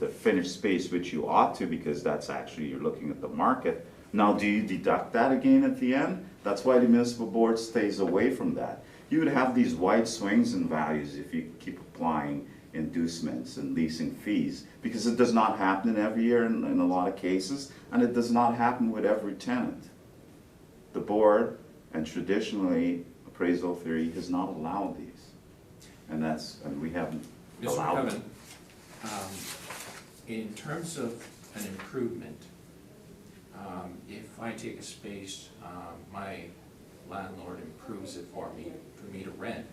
finished space, which you ought to, because that's actually, you're looking at the market, now do you deduct that again at the end? That's why the municipal board stays away from that. You would have these wide swings in values if you keep applying inducements and leasing fees, because it does not happen every year in a lot of cases, and it does not happen with every tenant. The board, and traditionally, appraisal theory has not allowed these. And we haven't Mr. allowed McCubbin, them. in terms of an improvement, if I take a space, my landlord improves it for me to rent,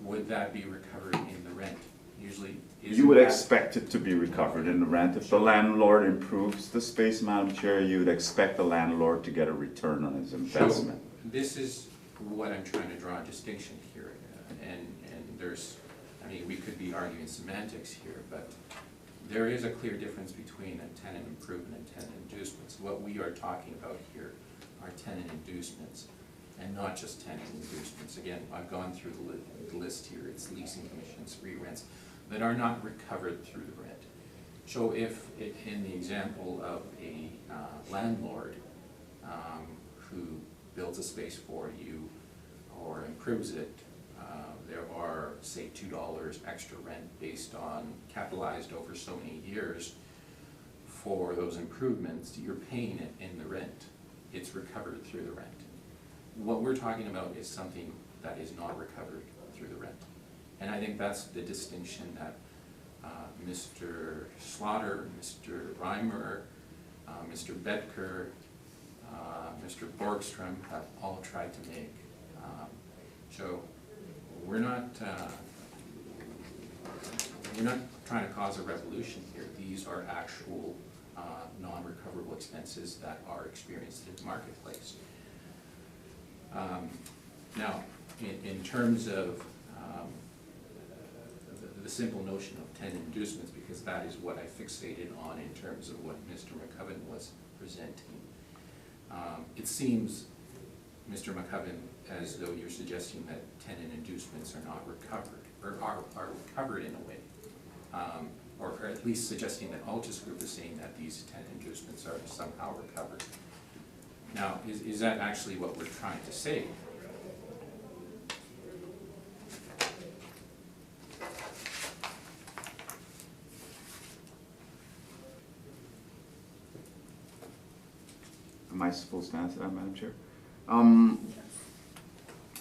would that be recovered in the rent? Usually, You would expect it to be recovered in the rent. If the landlord improves the space, Madam Chair, you would expect the landlord to get a return on his investment. So, this is what I'm trying to draw a distinction here, and there's, I mean, we could be arguing semantics here, but there is a clear difference between a tenant improvement and tenant inducements. What we are talking about here are tenant inducements, and not just tenant inducements. Again, I've gone through the list here. It's leasing commissions, free rents, that are not recovered through the rent. So if, in the example of a landlord who builds a space for you or improves it, there are, say, $2 extra rent based on capitalized over so many years for those improvements, you're paying it in the rent. It's recovered through the rent. What we're talking about is something that is not recovered through the rent. And I think that's the distinction that Mr. Slaughter, Mr. Reimer, Mr. Betker, Mr. Borgstrom have all tried to make. So we're not trying to cause a revolution here. These are actual non-recoverable expenses that are experienced in the marketplace. Now, in terms of the simple notion of tenant inducements, because that is what I fixated on in terms of what Mr. McCubbin was presenting. It seems, Mr. McCubbin, as though you're suggesting that tenant inducements are not recovered, or are recovered in a way. Or at least suggesting that Altus Group is saying that these tenant inducements are somehow recovered. Now, is that actually what we're trying to say? Am I supposed to answer that, Madam Chair?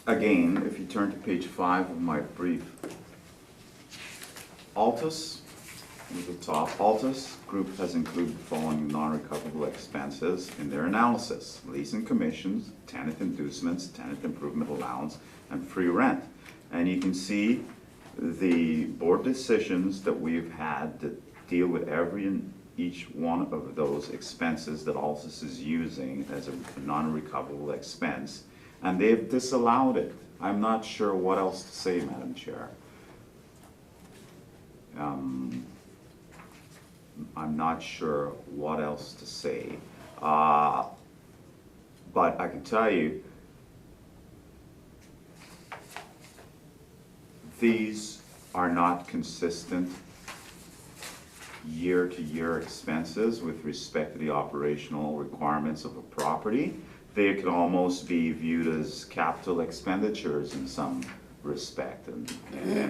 Again, if you turn to page 5 of my brief, Altus, at the top, Altus Group has included the following non-recoverable expenses in their analysis: leasing commissions, tenant inducements, tenant improvement allowance, and free rent. And you can see the board decisions that we've had that deal with every and each one of those expenses that Altus is using as a non-recoverable expense, and they've disallowed it. I'm not sure what else to say, Madam Chair. I'm not sure what else to say, but I can tell you these are not consistent year-to-year expenses with respect to the operational requirements of a property. They could almost be viewed as capital expenditures in some respect, and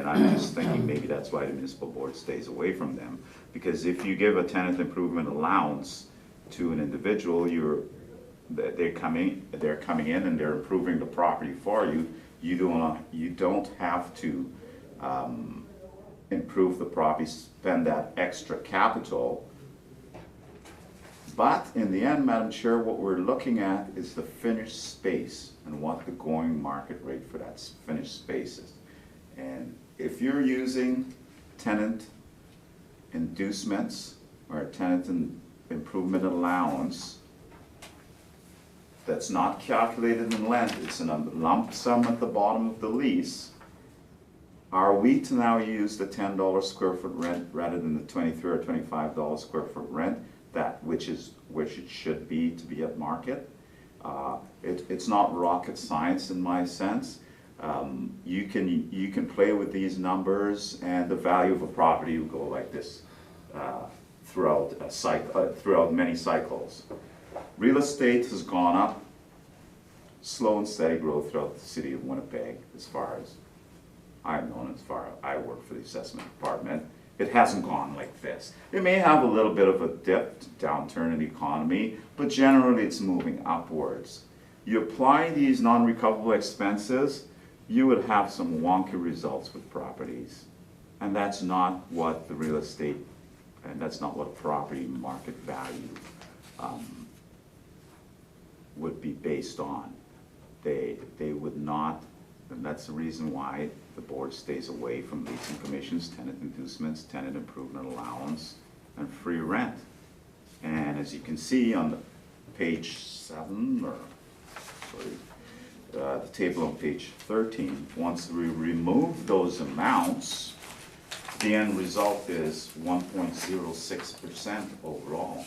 I'm just thinking maybe that's why the municipal board stays away from them, because if you give a tenant improvement allowance to an individual, they're coming in and they're improving the property for you. You don't have to improve the property, spend that extra capital. But in the end, Madam Chair, what we're looking at is the finished space and what the going market rate for that finished space is. And if you're using tenant inducements or a tenant improvement allowance that's not calculated in rent, it's in a lump sum at the bottom of the lease, Are we to now use the $10 square foot rent rather than the $23 or $25 square foot rent, which it should be to be at market? It's not rocket science in my sense. You can play with these numbers, and the value of a property will go like this throughout throughout many cycles. Real estate has gone up, slow and steady growth throughout the city of Winnipeg, as far as I've known, as far as I work for the assessment department. It hasn't gone like this. It may have a little bit of a dip, downturn in the economy, but generally it's moving upwards. You apply these non-recoverable expenses, you would have some wonky results with properties. And that's not what the real estate, and that's not what a property market value would be based on. They would not, and that's the reason why the board stays away from leasing commissions, tenant inducements, tenant improvement allowance, and free rent. And as you can see on the page 7, or sorry, the table on page 13, once we remove those amounts, the end result is 1.06% overall.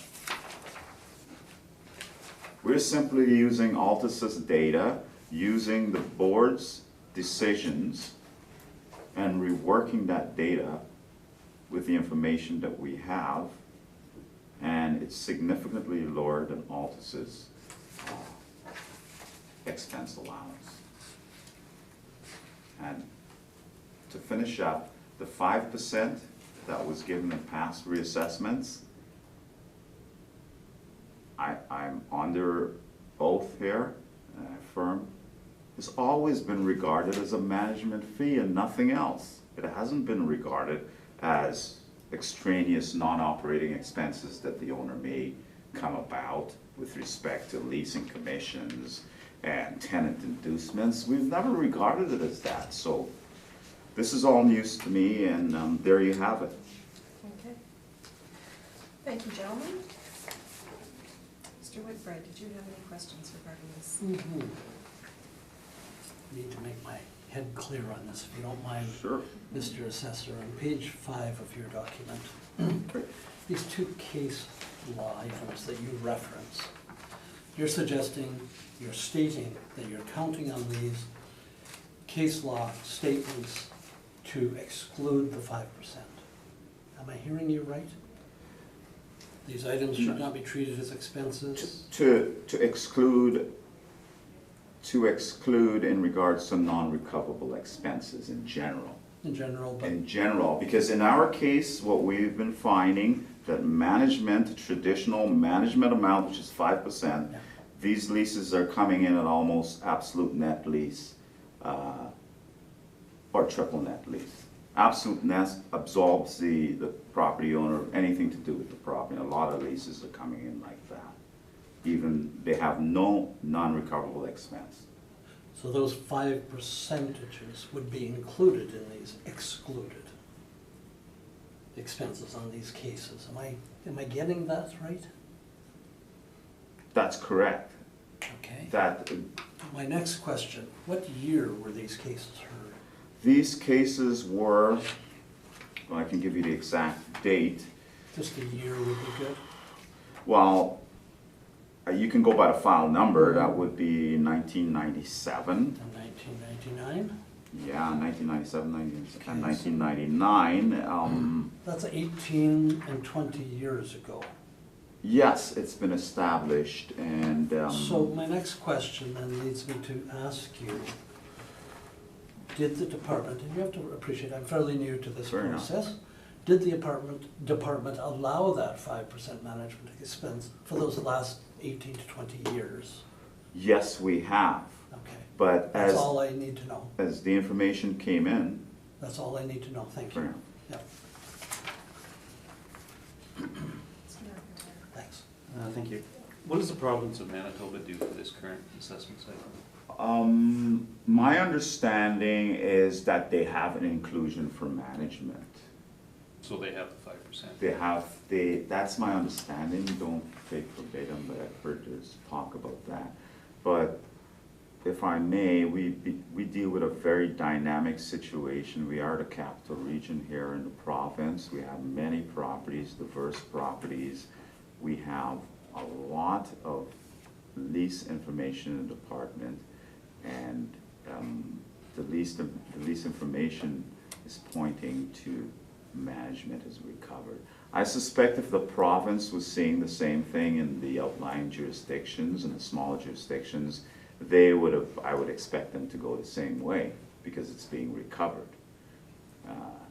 We're simply using Altus's data, using the board's decisions, and reworking that data with the information that we have, and it's significantly lower than Altus's expense allowance. And to finish up, the 5% that was given in past reassessments, I'm under oath here, and I affirm, has always been regarded as a management fee and nothing else. It hasn't been regarded as extraneous non-operating expenses that the owner may come about with respect to leasing commissions and tenant inducements. We've never regarded it as that. So this is all news to me, and there you have it. Okay. Thank you, gentlemen. Mr. Whitbread, did you have any questions regarding this? Need to make my head clear on this, if you don't mind. Sure. Mr. Assessor, on page 5 of your document, these two case law items that you reference, you're suggesting, you're stating that you're counting on these case law statements to exclude the 5%. Am I hearing you right? These items should not be treated as expenses? To exclude in regards to non-recoverable expenses in general. In general, but... In general, because in our case, what we've been finding, that management, traditional management amount, which is 5%, Yeah. these leases are coming in at almost absolute net lease, or triple net lease. Absolute net absorbs the property owner, anything to do with the property. A lot of leases are coming in like that. Even, they have no non-recoverable expense. So those 5% would be included in these excluded expenses on these cases. Am I getting that right? That's correct. Okay. That, My next question, what year were these cases heard? these cases were, well, I can give you the exact date. Just a year would be good. Well, you can go by the file number. That would be 1997. In 1999? Yeah, 1997, Okay, and so- 1999. That's 18 and 20 years ago. Yes, it's been established, and So my next question then leads me to ask you, did the department, and you have to appreciate I'm fairly new to this Fair enough. process, did the department allow that 5% management expense for those last 18 to 20 years? yes, we have. Okay, But that's all I need to know. as the information came in, That's all I need to know, thank fair you. enough. Yep, Mr. McIntyre. thanks. Thank you. What does the province of Manitoba do for this current assessment cycle? My understanding is that they have an inclusion for management. So they have the 5%? They have, that's my understanding, don't take verbatim, but I've heard there's talk about that. But if if I may, we deal with a very dynamic situation. We are the capital region here in the province. We have many properties, diverse properties. We have a lot of lease information in the department, and the lease information is pointing to management as recovered. I suspect if the province was seeing the same thing in the outlying jurisdictions and the smaller jurisdictions, they would have, I would expect them to go the same way because it's being recovered.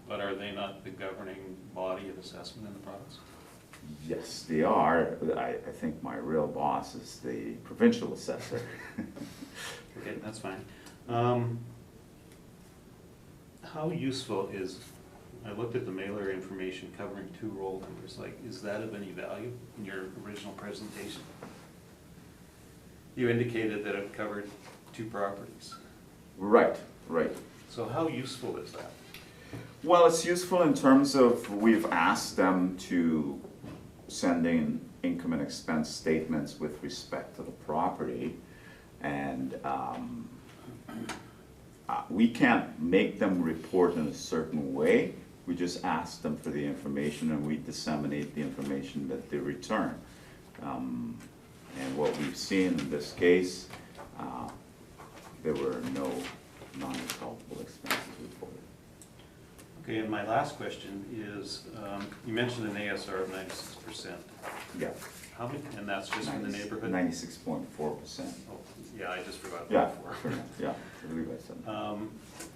But are they not the governing body of assessment in the province? Yes, they are. I think my real boss is the provincial assessor. Okay, that's fine. How useful is, I looked at the mailer information covering 2 roll numbers, like, is that of any value in your original presentation? You indicated that it covered 2 properties. Right, right. So how useful is that? Well, it's useful in terms of we've asked them to send in income and expense statements with respect to the property, and we can't make them report in a certain way. We just ask them for the information and we disseminate the information that they return. And what we've seen in this case, there were no non-recoverable expenses reported. Okay, and my last question is, you mentioned an ASR of 96%. Yeah. How many, and that's just in the neighborhood? 96.4%. Oh, yeah, I just forgot Yeah, that before. fair enough. Yeah, I believe I said that.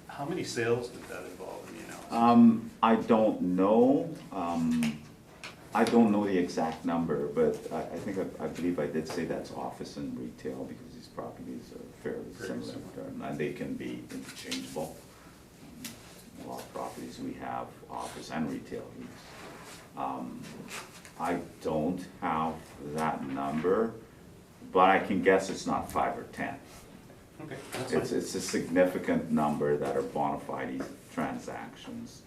How many sales did that involve in the analysis? I don't know. I don't know the exact number, but I believe I did say that's office and retail because these properties are fairly similar, and they can be interchangeable. A lot of properties we have office and retail use. I don't have that number, but I can guess it's not 5 or 10. Okay, that's fine. It's a significant number that are bona fide transactions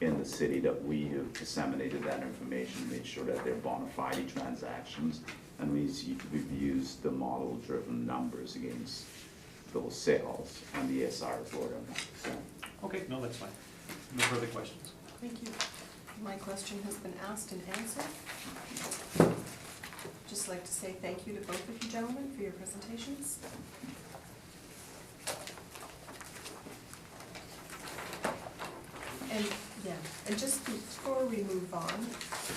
in the city that we have disseminated that information, made sure that they're bona fide transactions, and we've used the model-driven numbers against those sales, and the ASR is lower than 100%. Okay, no, that's fine. No further questions. Thank you. My question has been asked and answered. Just like to say thank you to both of you gentlemen for your presentations. And yeah, and just before we move on,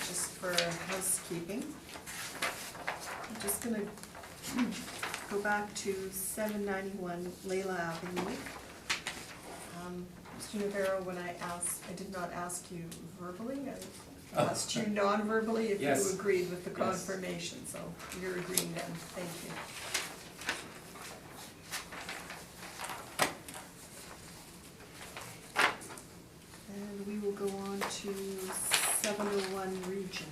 just for housekeeping, I'm just gonna go back to 791 Layla Avenue. Mr. Navarro, when I did not ask you verbally, I asked you non-verbally if Yes. you agreed with the Yes. confirmation, so you're agreeing then, thank you. And we will go on to 701 Regent.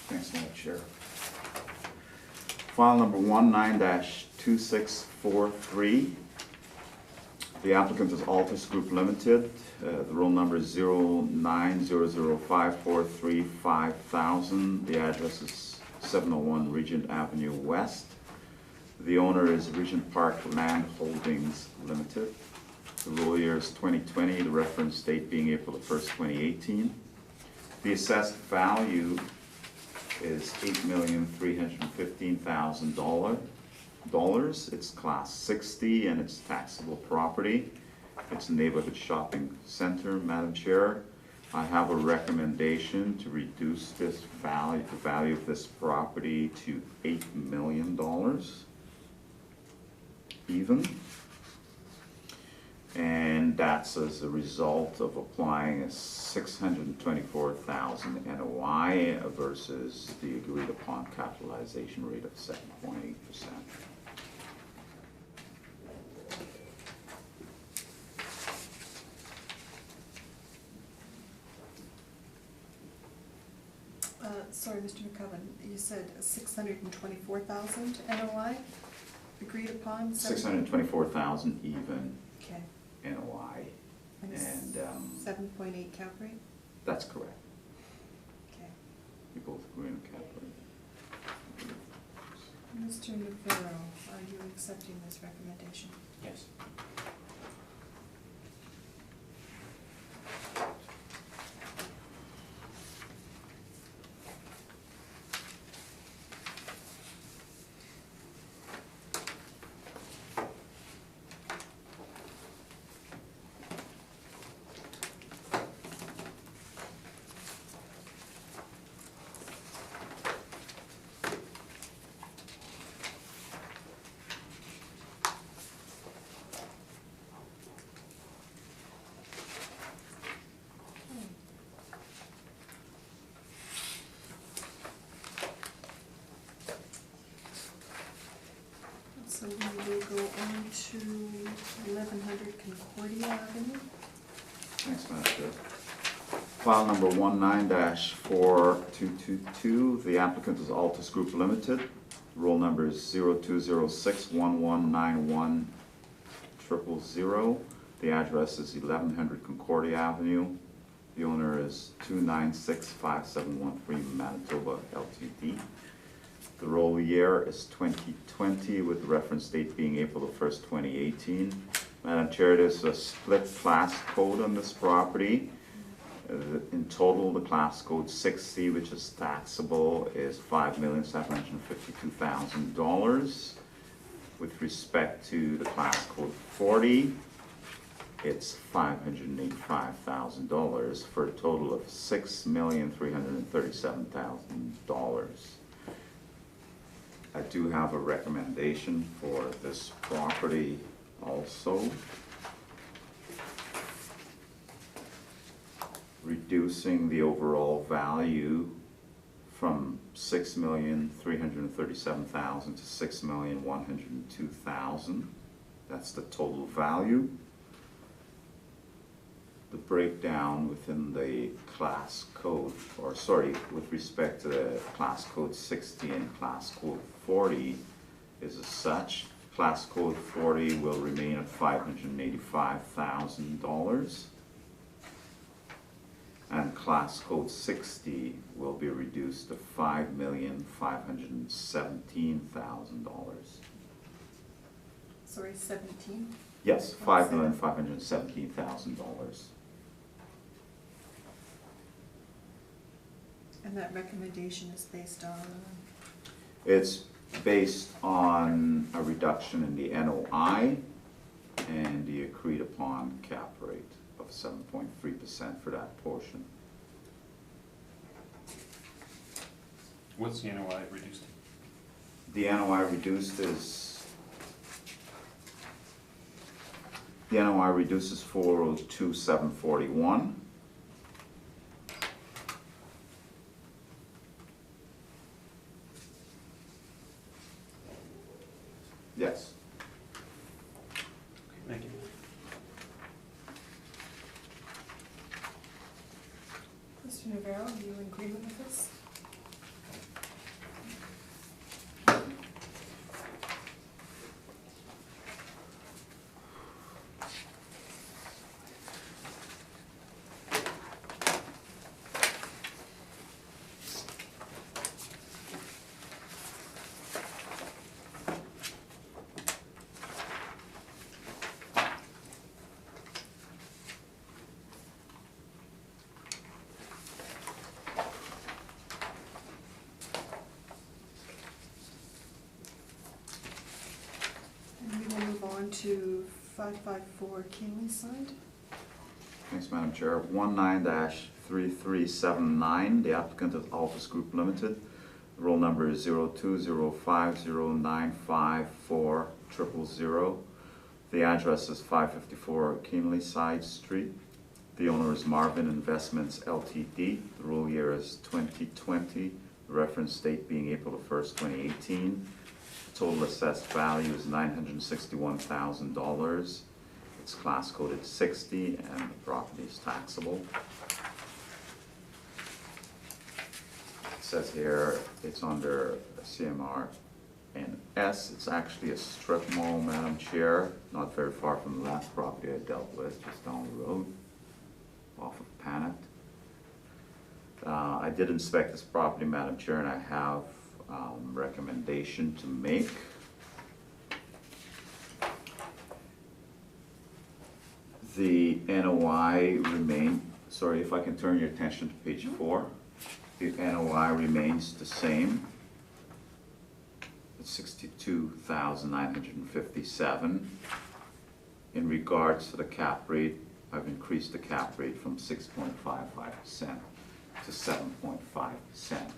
Thanks, Madam Chair. File number 19-2643. The applicant is Altus Group Limited. The roll number is 09005435,000. The address is 701 Regent Avenue West. The owner is Regent Park Land Holdings Limited. The roll year is 2020, the reference date being April 1st, 2018. The assessed value is $8,315,000. It's class 60 and it's taxable property. It's a neighborhood shopping center, Madam Chair. I have a recommendation to reduce this value, the value of this property to $8 million even. And that's as a result of applying a $624,000 NOI versus the agreed upon capitalization rate of 7.8%. Sorry, Mr. McCubbin, you said 624,000 NOI agreed upon? 624,000 even Okay. NOI, And and 7.8 cap rate? that's correct. Okay. We both Green cap rate. Mr. Navarro, are you accepting this recommendation? Yes. So we will go on to 1100 Concordia Avenue. Thanks, Madam Chair. File number 19-4222, the applicant is Altus Group Limited. Roll number is 0206119100. The address is 1100 Concordia Avenue. The owner is 2965713 Manitoba Ltd. The roll year is 2020 with the reference date being April the 1st, 2018. Madam Chair, there's a split class code on this property. In total, the class code 6C, which is taxable, is $5,752,000. With respect to the class code 40, it's $585,000 for a total of $6,337,000. I do have a recommendation for this property also. Reducing the overall value from $6,337,000 to $6,102,000. That's the total value. The breakdown within the class code, or sorry, with respect to the class code 60 and class code 40 is as such. Class code 40 will remain at $585,000. And class code 60 will be reduced to $5,517,000. Sorry, 17? Yes, $5,517,000. And that recommendation is based on? It's based on a reduction in the NOI and the agreed upon cap rate of 7.3% for that portion. What's the NOI reduced to? The NOI reduced is, the NOI reduces 402,741. Yes. Thank you. Mr. Navarro, are you in agreement with this? To 554 Kinley side. Thanks, Madam Chair. 19-3379, the applicant is Altus Group Limited. The roll number is 0205095400. The address is 554 Kinley Side Street. The owner is Marvin Investments Ltd. The roll year is 2020. The reference date being April the 1st, 2018. Total assessed value is $961,000. It's class coded 60 and the property is taxable. It says here it's under CMR and S. It's actually a strip mall, Madam Chair, not very far from the last property I dealt with, just down the road off of Panic. I did inspect this property, Madam Chair, and I have recommendation to make. The NOI sorry, if I can turn your attention to page 4. The NOI remains the same. It's 62,957. In regards to the cap rate, I've increased the cap rate from 6.55% to 7.5%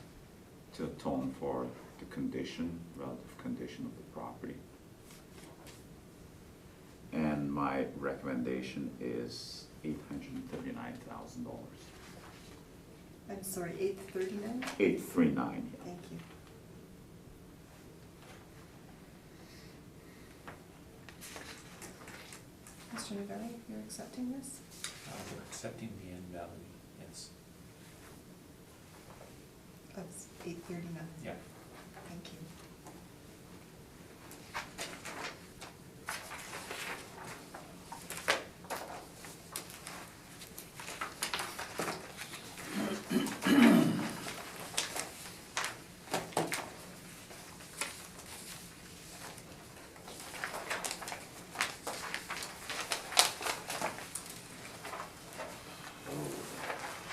to atone for the relative condition of the property. And my recommendation is $839,000. I'm sorry, 839? 839. Thank you. Mr. Navelli, you're accepting this? We're accepting the end value, yes. That's 839. Yeah. Thank you.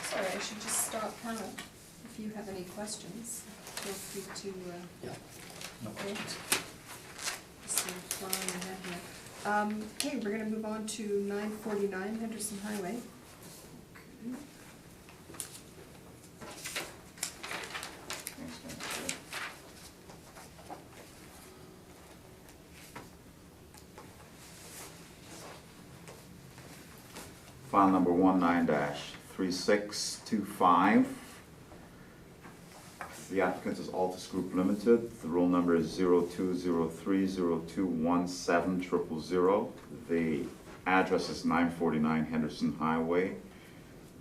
Sorry, I should just stop Hannah. If you have any questions, feel free to, Yeah. No okay. questions. Just flying ahead here. Okay, we're gonna move on to 949 Henderson Highway. Okay. Thanks, Madam Chair. File number 19-3625. The applicant is Altus Group Limited. The roll number is 0203021700. The address is 949 Henderson Highway.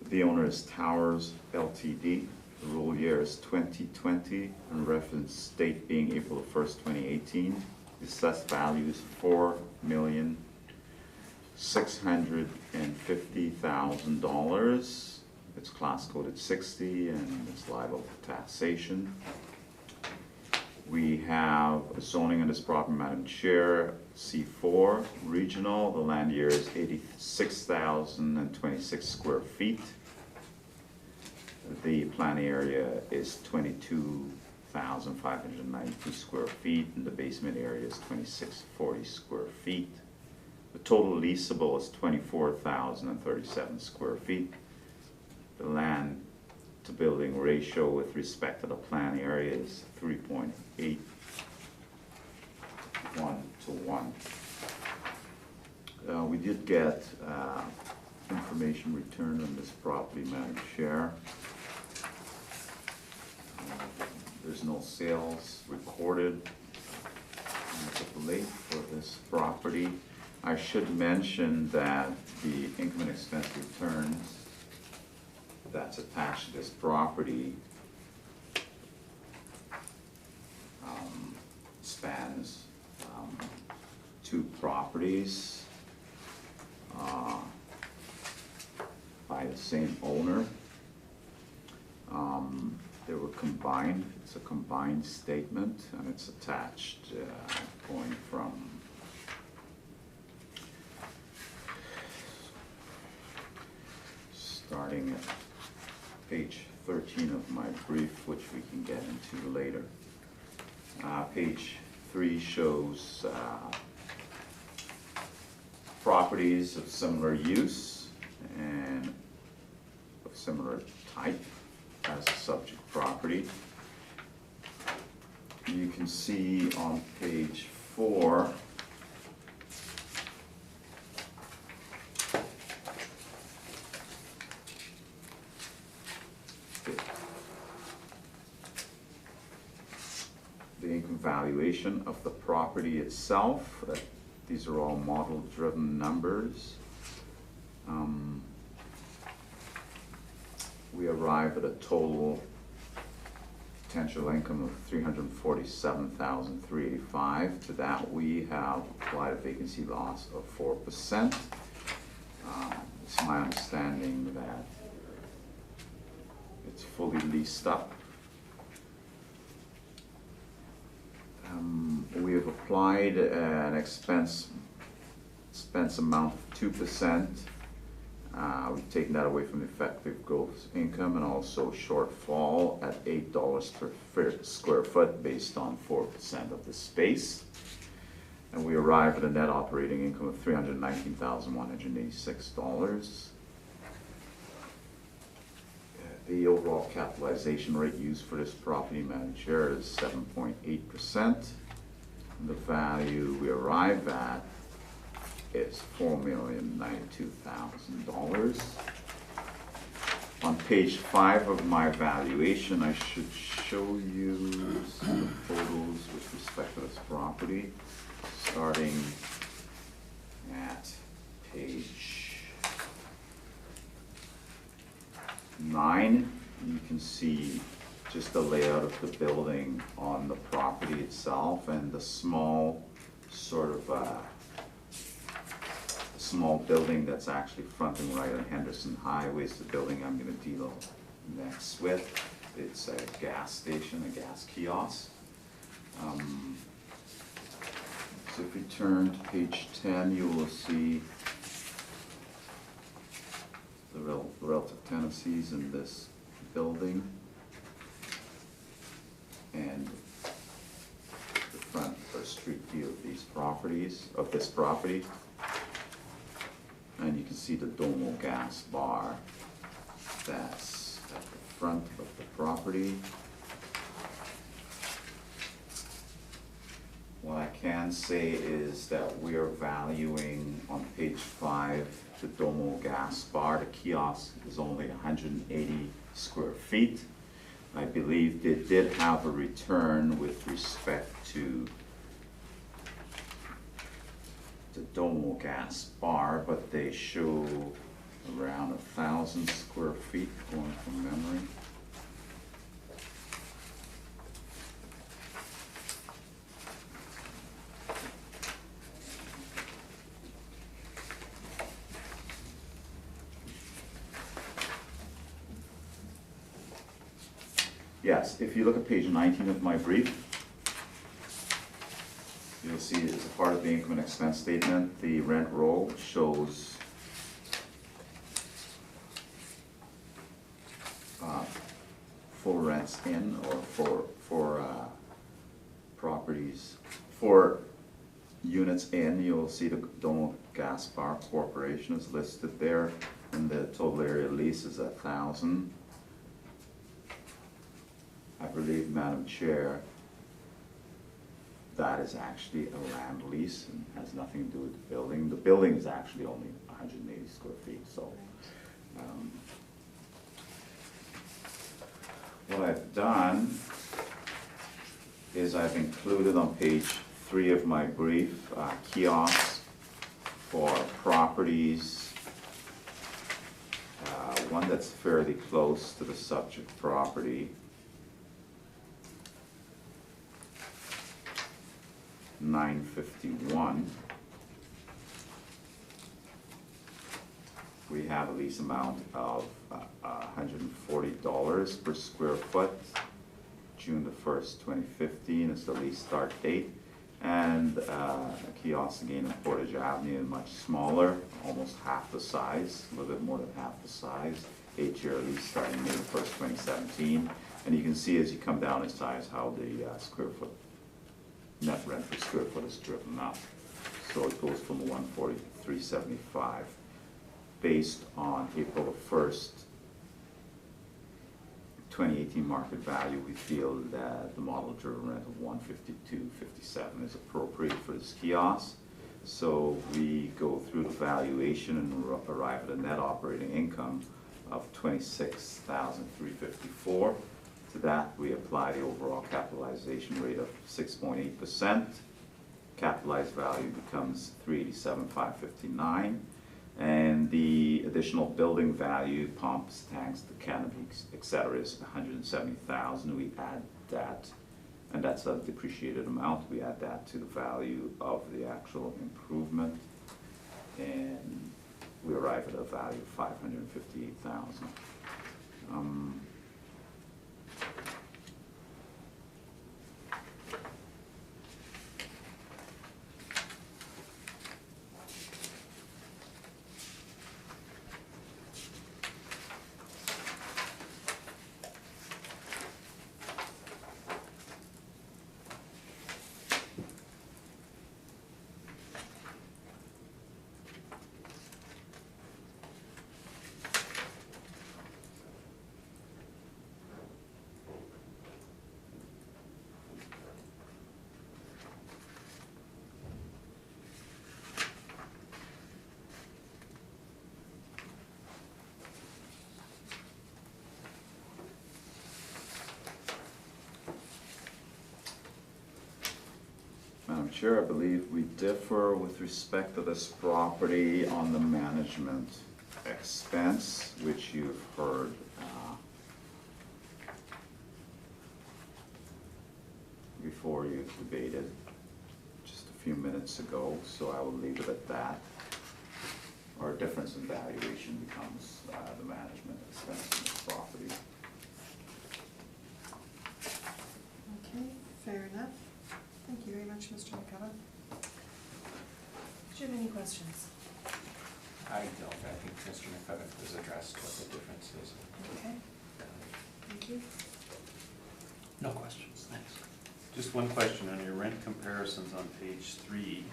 The owner is Towers Ltd. The roll year is 2020 and reference date being April 1st, 2018. The assessed value is $4,650,000. It's class coded 60 and it's liable to taxation. We have zoning on this property, Madam Chair, C4 regional. The land area is 86,026 square feet. The plan area is 22,592 square feet, and the basement area is 2640 square feet. The total leasable is 24,037 square feet. The land to building ratio with respect to the plan area is 3.81 to 1. We did get information returned on this property, Madam Chair. There's no sales recorded as of late for this property. I should mention that the income and expense returns that's attached to this property spans 2 properties by the same owner. They were combined. It's a combined statement, and it's attached going from starting at page 13 of my brief, which we can get into later. Page 3 shows properties of similar use and of similar type as a subject property. You can see on page 4 the income valuation of the property itself. These are all model-driven numbers. We arrive at a total potential income of $347,385. To that, we have applied a vacancy loss of 4%. It's my understanding that It's fully leased up. We have applied an expense amount of 2%. We've taken that away from the effective gross income, and also shortfall at $8 per square foot based on 4% of the space. And we arrive at a net operating income of $319,186. The overall capitalization rate used for this property, Madam Chair, is 7.8%. The value we arrive at is $4,092,000. On page 5 of my evaluation, I should show you some photos with respect to this property, starting at page 9. You can see just the layout of the building on the property itself, and the small sort of small building that's actually fronting right on Henderson Highway is the building I'm going to deal next with. It's a gas station, a gas kiosk. So if you turn to page 10, you will see the relative tenancies in this building and the front or street view of these properties, of this property. And you can see the Domo gas bar that's at the front of the property. What I can say is that we are valuing on page 5 the Domo gas bar. The kiosk is only 180 square feet. I believe they did have a return with respect to the Domo gas bar, but they show around 1,000 square feet going from memory. Yes, if you look at page 19 of my brief, you'll see as a part of the income and expense statement, the rent roll shows for rents in, or for properties, for units in. You'll see the Domo Gas Bar Corporation is listed there, and the total area lease is 1,000. I believe, Madam Chair, that is actually a land lease and has nothing to do with the building. The building is actually only 180 square feet, so. What I've done is I've included on page 3 of my brief kiosks for properties, one that's fairly close to the subject property, 951. We have a lease amount of $140 per square foot. June the 1st, 2015 is the lease start date. And a kiosk again on Portage Avenue, much smaller, almost half the size, a little bit more than half the size. 8-year lease starting May the 1st, 2017. And you can see as you come down in size how the square foot net rent per square foot is driven up. So it goes from 140 to 375. Based on April the 1st, 2018 market value, we feel that the model driven rent of $152.57 is appropriate for this kiosk. So we go through the valuation and arrive at a net operating income of $26,354. To that, we apply the overall capitalization rate of 6.8%. Capitalized value becomes $387,559. And the additional building value, pumps, tanks, the canopy, etc., is $170,000. We add that, and that's a depreciated amount. We add that to the value of the actual improvement, and we arrive at a value of $558,000. Chair, I believe we differ with respect to this property on the management expense, which you've heard before you debated just a few minutes ago, so I will leave it at that. Our difference in valuation becomes the management expense of this property. Okay, fair enough. Thank you very much, Mr. McCullough. Do you have any questions? I don't, I think Mr. McCutcheon has addressed what the difference is. Okay, thank you. No questions, thanks. Just one question, on your rent comparisons on page 3,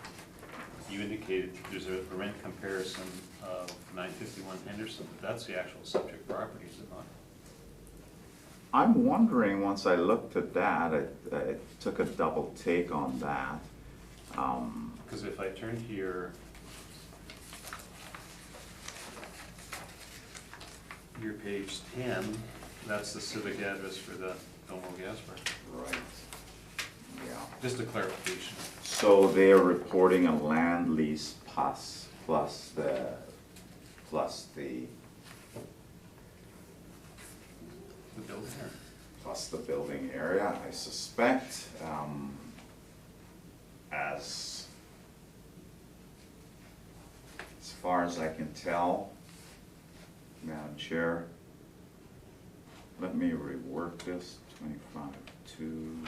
you indicated there's a rent comparison of 951 Henderson, but that's the actual subject property, is it not? I'm wondering, once I looked at that, I took a double take on that. Because if I turn to your page 10, that's the civic address for the Domo gas bar. Right. Yeah. Just a clarification. So they are reporting a land lease plus the The building here. plus the building area. I suspect, as far as I can tell, Madam Chair, let me rework this, 25.2,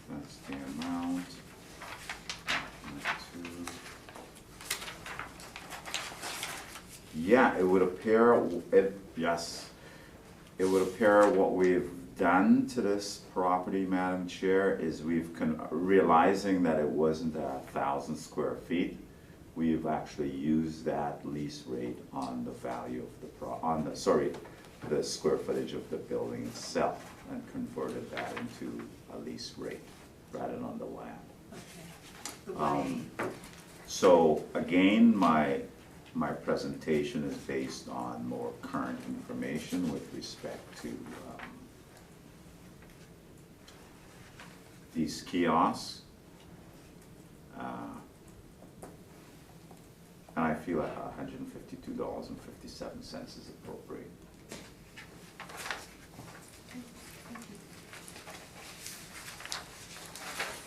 that's the amount, 2. Yeah, it would appear, yes, it would appear what we've done to this property, Madam Chair, is realizing that it wasn't 1,000 square feet, we've actually used that lease rate on the value of the square footage of the building itself and converted that into a lease rate rather than on the land. Okay. The 1A. So again, my presentation is based on more current information with respect to these kiosks. And I feel like $152.57 is appropriate.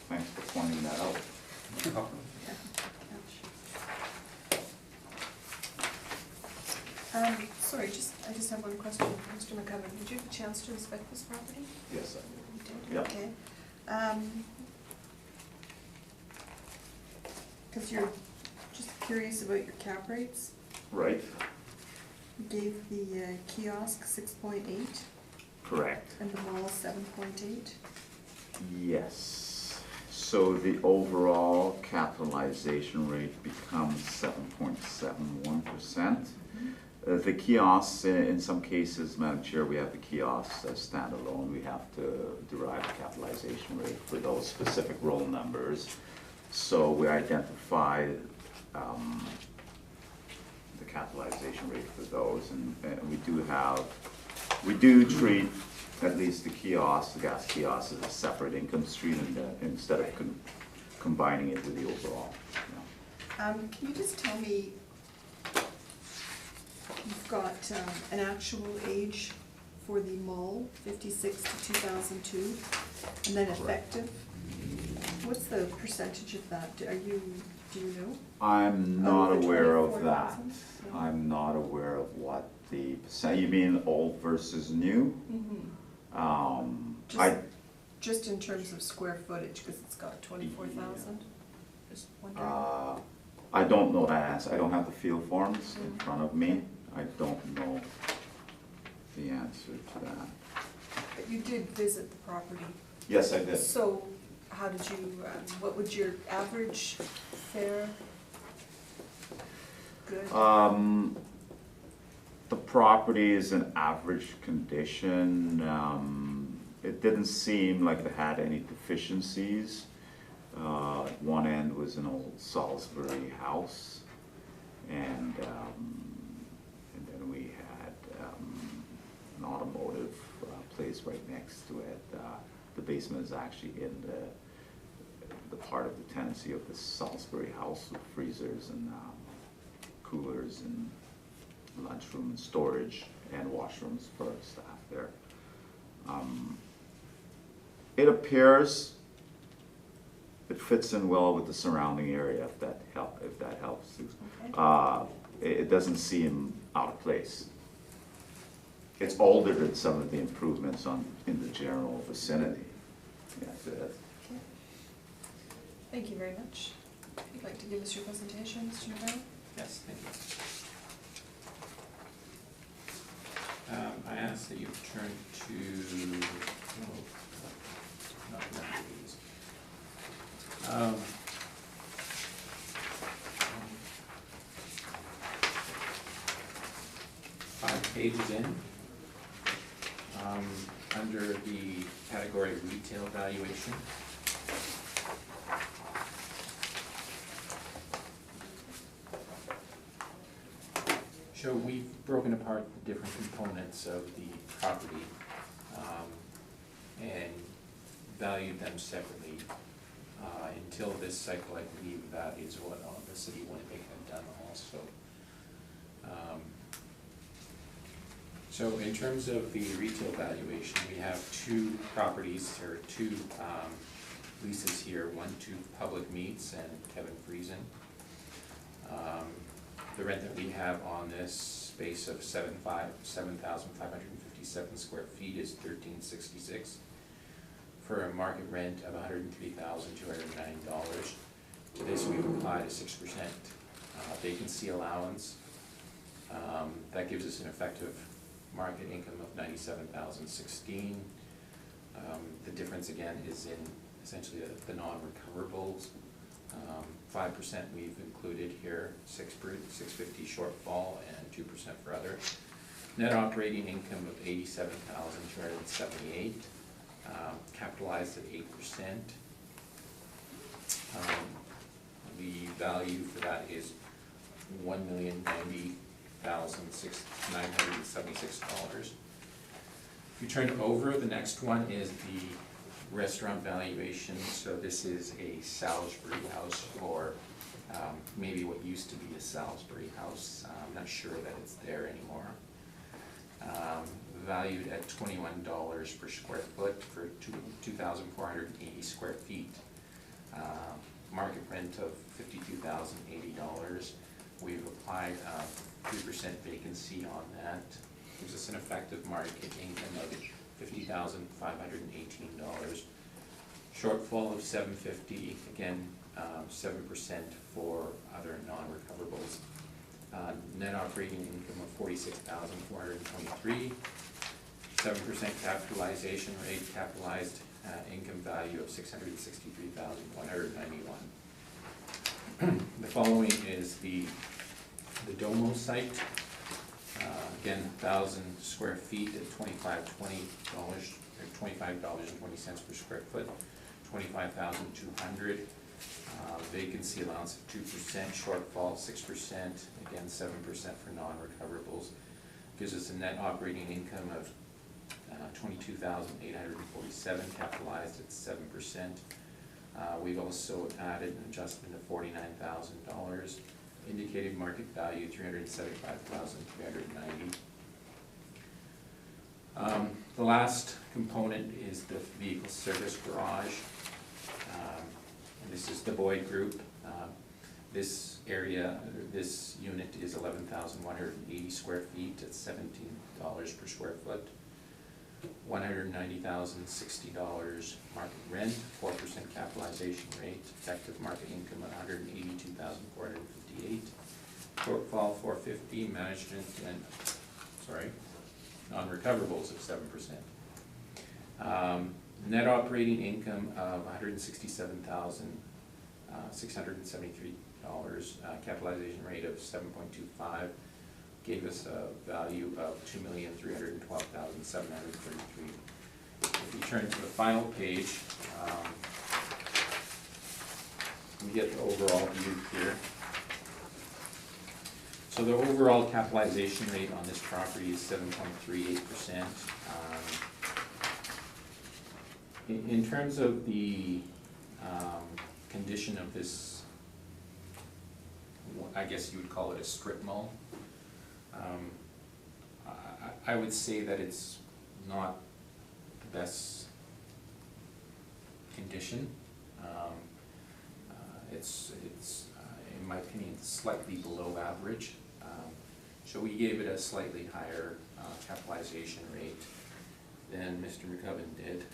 Thanks for pointing that out. Sorry, I just have one question, Mr. McCovern. Did you have a chance to inspect this property? Yes, I You did? Yep. Okay. Because you're just curious about your cap rates. do. Right, You gave the kiosk 6.8 correct. and the mall 7.8. Yes, so the overall capitalization rate becomes 7.71%. The kiosks, in some cases, Madam Chair, we have the kiosks as standalone. We have to derive a capitalization rate for those specific roll numbers. So we identify the capitalization rate for those, and we do treat at least the kiosks, the gas kiosks, as a separate income stream instead of combining it with the overall. Can you just tell me, you've got an actual age for the mall, 56 to 2002, and then effective? What's the percentage of that? Do you know? I'm not Over aware of that. 24,000? Yeah. I'm not aware of what the percent, you mean old versus new? Just in terms of square footage, because it's got 24,000? Just wondering. I don't know that answer. I don't have the field forms in front of me. I don't know the answer to that. But you did visit the property. Yes, I did. So how did you, what would your average fare? Good? The property is in average condition. It didn't seem like it had any deficiencies. At one end was an old Salisbury house, and then we had an automotive place right next to it. The basement is actually in the part of the tenancy of the Salisbury house with freezers and coolers and lunchroom and storage and washrooms for staff there. It appears it fits in well with the surrounding area, if that helps. Okay. It doesn't seem out of place. It's older than some of the improvements in the general vicinity. Yeah, so that's, Okay. Thank you very much. If you'd like to give us your presentation, Mr. Navarro? Yes, thank you. I ask that you turn to, not that, please. 5 pages in, under the category retail valuation. So we've broken apart the different components of the property and valued them separately. Until this cycle, I believe that is what the city of Winnipeg had done also. So in terms of the retail valuation, we have 2 properties, or 2 leases here, one to Public Meats and Kevin Friesen. The rent that we have on this space of 7,557 square feet is $13.66 for a market rent of $103,209. To this, we've applied a 6% vacancy allowance. That gives us an effective market income of $97,016. The difference again is in essentially the non-recoverables. 5% we've included here, 650 shortfall and 2% for other. Net operating income of $87,278, capitalized at 8%. The value for that is $1,090,976. If you turn over, the next one is the restaurant valuation. So this is a Salisbury house, or maybe what used to be a Salisbury house. I'm not sure that it's there anymore. Valued at $21 per square foot for 2,480 square feet. Market rent of $52,080. We've applied a 3% vacancy on that. Gives us an effective market income of $50,518. Shortfall of $750, again, 7% for other non-recoverables. Net operating income of $46,423, 7% capitalization rate, capitalized income value of $663,191. The following is the Domo site. Again, 1,000 square feet at $25.20 per square foot, $25,200. Vacancy allowance of 2%, shortfall 6%, again 7% for non-recoverables. Gives us a net operating income of $22,847, capitalized at 7%. We've also added an adjustment of $49,000. Indicated market value $375,390. The last component is the vehicle service garage. And this is the Boyd Group. This area, this unit is 11,180 square feet at $17 per square foot. $190,060 market rent, 4% capitalization rate, effective market income of $182,458. Shortfall $450, management and non-recoverables of 7%. Net operating income of $167,673. Capitalization rate of 7.25. Gave us a value of $2,312,733. If you turn to the final page, we get the overall view here. So the overall capitalization rate on this property is 7.38%. In terms of the condition of this, I guess you would call it a strip mall. I would say that it's not the best condition. It's in my opinion, slightly below average. So we gave it a slightly higher capitalization rate than Mr. McCubbin did.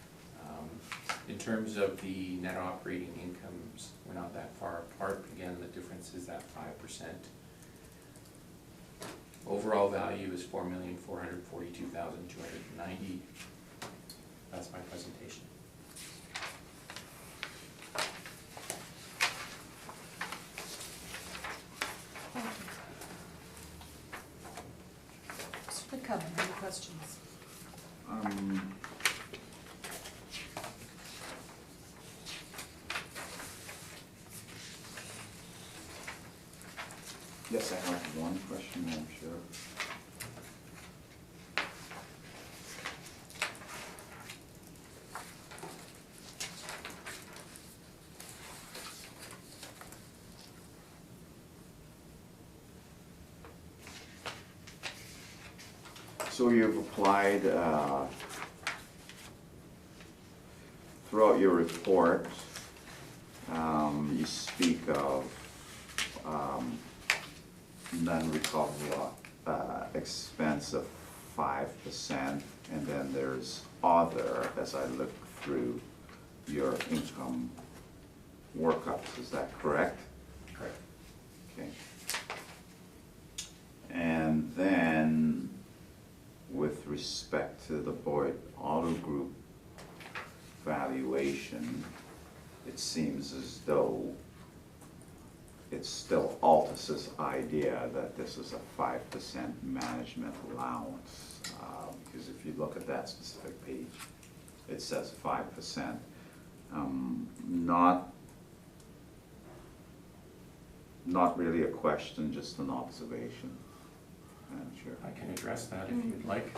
In terms of the net operating incomes, we're not that far apart. Again, the difference is that 5%. Overall value is $4,442,290. That's my presentation. Thank you. Mr. McCubbin, any questions? Yes, I have one question, I'm sure. So you've applied, throughout your report, you speak of non-recoverable expense of 5%, and then there's other, as I look through your income workups, is that correct? Correct. Okay. And then, with respect to the Boyd Auto Group valuation, it seems as though it's still Altus's idea that this is a 5% management allowance. Because if you look at that specific page, it says 5%. Not really a question, just an observation, Madam Chair. I can address that if you'd like.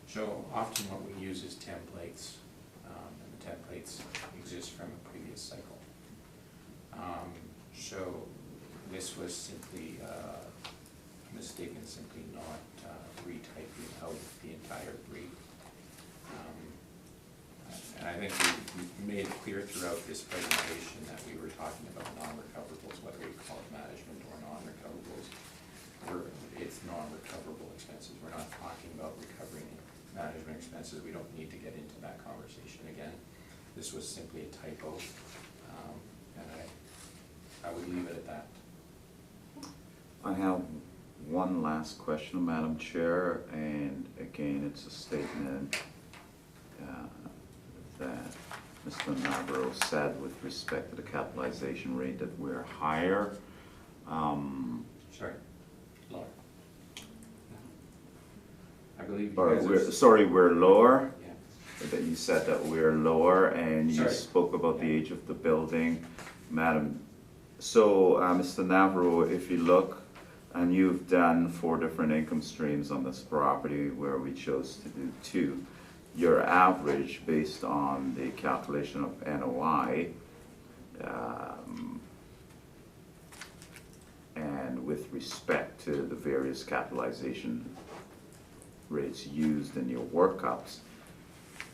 So often what we use is templates, and the templates exist from a previous cycle. So this was simply a mistake in simply not retyping out the entire brief. And I think we made it clear throughout this presentation that we were talking about non-recoverables, whether we call it management or non-recoverables. It's non-recoverable expenses. We're not talking about recovering management expenses. We don't need to get into that conversation again. This was simply a typo, and I would leave it at that. I have one last question, Madam Chair, and again, it's a statement that Mr. Navarro said with respect to the capitalization rate that we're higher. Sorry, lower. I believe you Or guys we're, are... sorry, we're lower? Yeah. That you said that we're lower, and you Sorry. spoke about the age of the building. Madam, so Mr. Navarro, if you look, and you've done 4 different income streams on this property where we chose to do 2, your average based on the calculation of NOI, and with respect to the various capitalization rates used in your workups,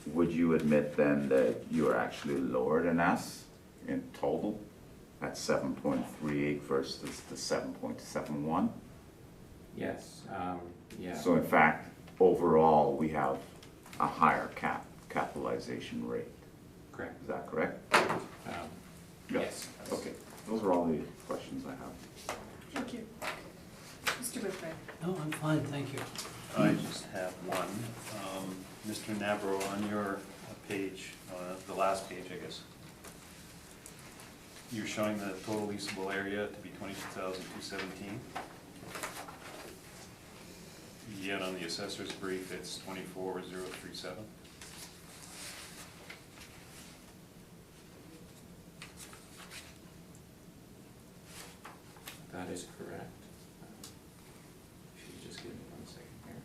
would you admit then that you're actually lower than us in total at 7.38 versus the 7.71? Yes, yeah. So in fact, overall, we have a higher capitalization rate. Correct. Is that correct? Yes. Okay, those are all the questions I have. Thank you. Mr. Whitbread. No, I'm fine, thank you. I just have one. Mr. Navarro, on your page, the last page, I guess, you're showing the total leasable area to be 22,217. Yet on the assessor's brief, it's 24,037. That is correct. If you just give me 1 second here.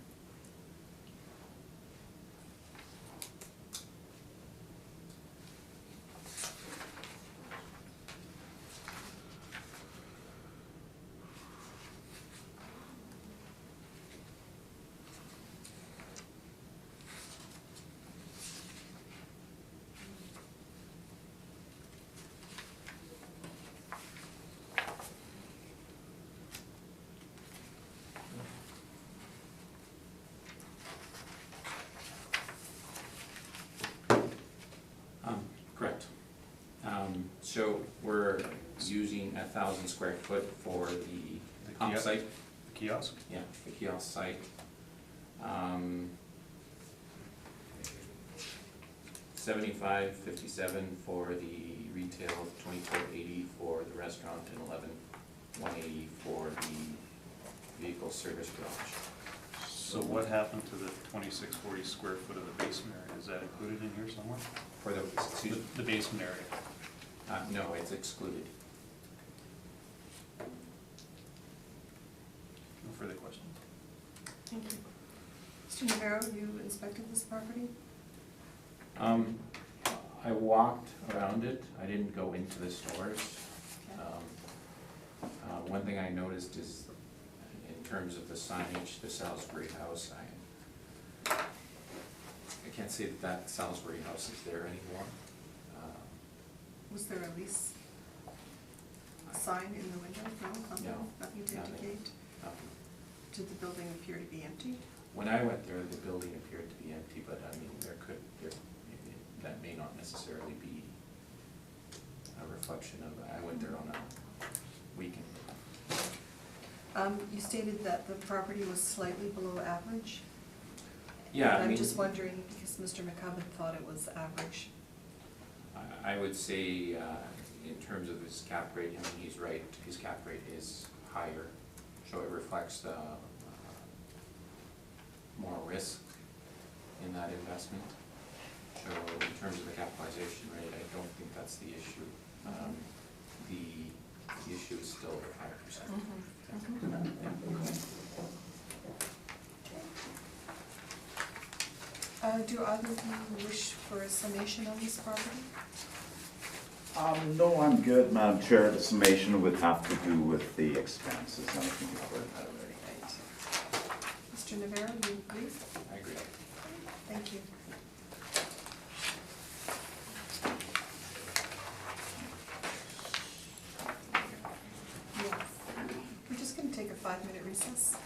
So we're using 1,000 square foot for the pump kiosk? site, The kiosk? yeah, the kiosk site. 75.57 for the retail, 24.80 for the restaurant, and 11.180 for the vehicle service garage. So what happened to the 2640 square foot of the basement area? Is that included in here somewhere? For the, excuse me, The basement area? no, it's excluded. No further questions? Thank you. Mr. Navarro, you inspected this property? I walked around it, I didn't go into the stores. One thing I noticed is, in terms of the signage, the Salisbury House, I can't say that that Salisbury House is there anymore. Was there a lease sign in the window? No, nothing? No, Nothing to nothing. indicate? Did the building appear to be empty? When I went there, the building appeared to be empty, but I mean, that may not necessarily be a reflection of, I went there on a weekend. You stated that the property was slightly below average? Yeah, And I mean, I'm just wondering, because Mr. McCubbin thought it was average. I would say, in terms of his cap rate, I mean, he's right, his cap rate is higher, so it reflects the more risk in that investment. So in terms of the capitalization rate, I don't think that's the issue. The issue is still at 5%. Do either of you wish for a summation on this property? No, I'm good, Madam Chair. The summation would have to do with the expenses. I think you've heard that already. Mr. Navarro, you agree? I agree. Thank you. Yes. We're just going to take a 5-minute recess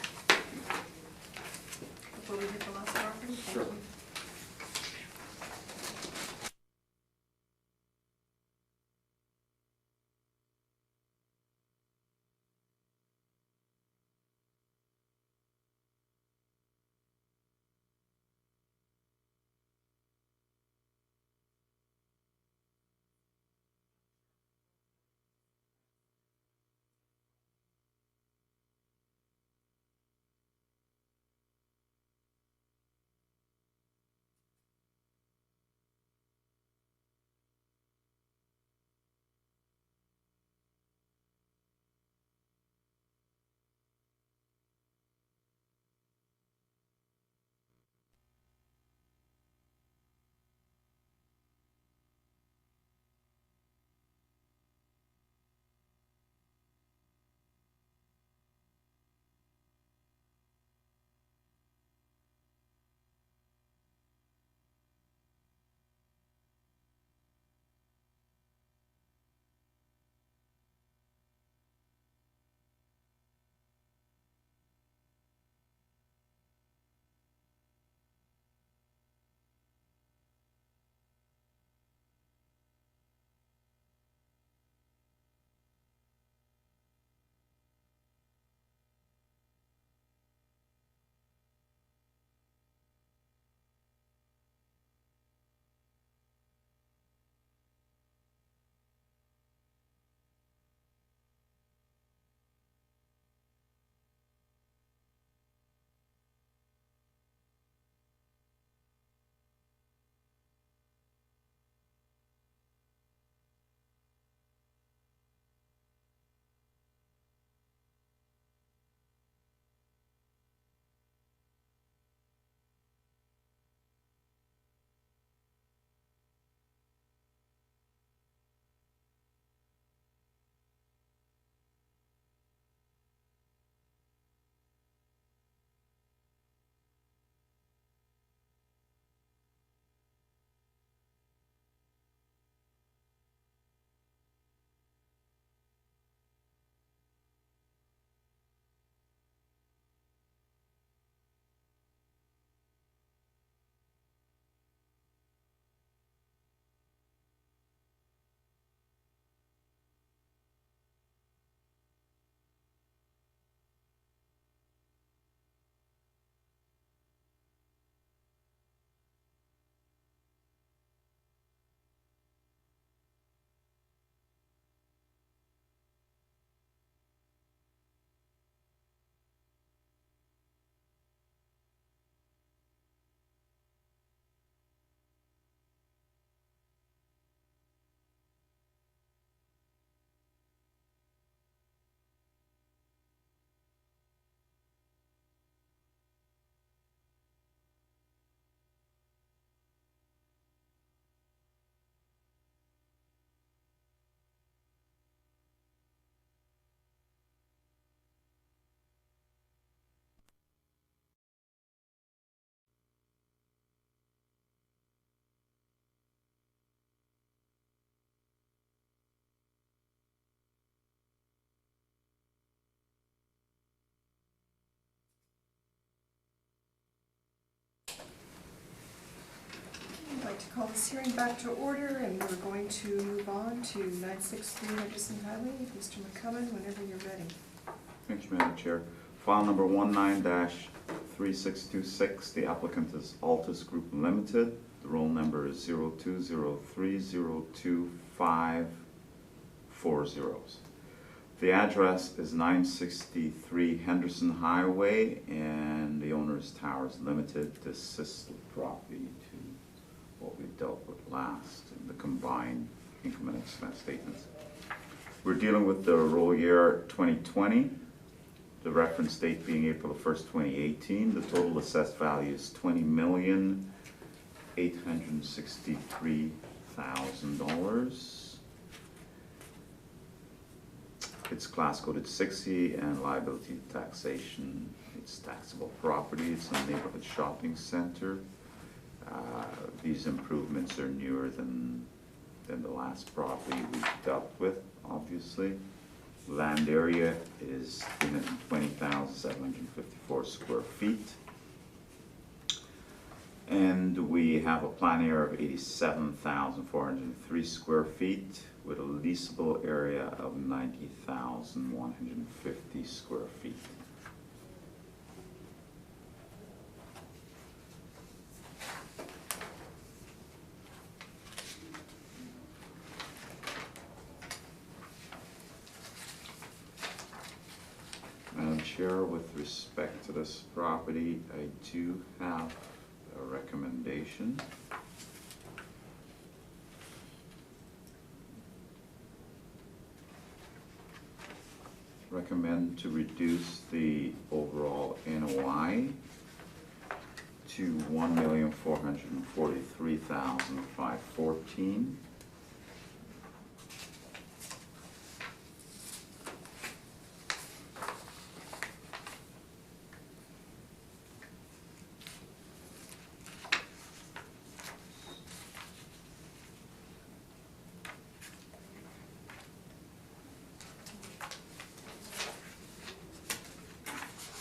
before we hit the last property. Thank Sure. you. to call this hearing back to order, and we're going to move on to 963 Henderson Highway. Mr. McCubbin, whenever you're ready. Thank you, Madam Chair. File number 19-3626. The applicant is Altus Group Limited. The roll number is 0203025440. The address is 963 Henderson Highway, and the owner is Towers Limited. This is the property to what we dealt with last in the combined income and expense statements. We're dealing with the roll year 2020, the reference date being April 1st, 2018. The total assessed value is $20,863,000. It's class coded 60 and liability taxation. It's taxable property. It's a neighborhood shopping center. These improvements are newer than the last property we dealt with, obviously. Land area is 320,754 square feet. And we have a plan area of 87,403 square feet with a leasable area of 90,150 square feet. Madam Chair, with respect to this property, I do have a recommendation. Recommend to reduce the overall NOI to $1,443,514.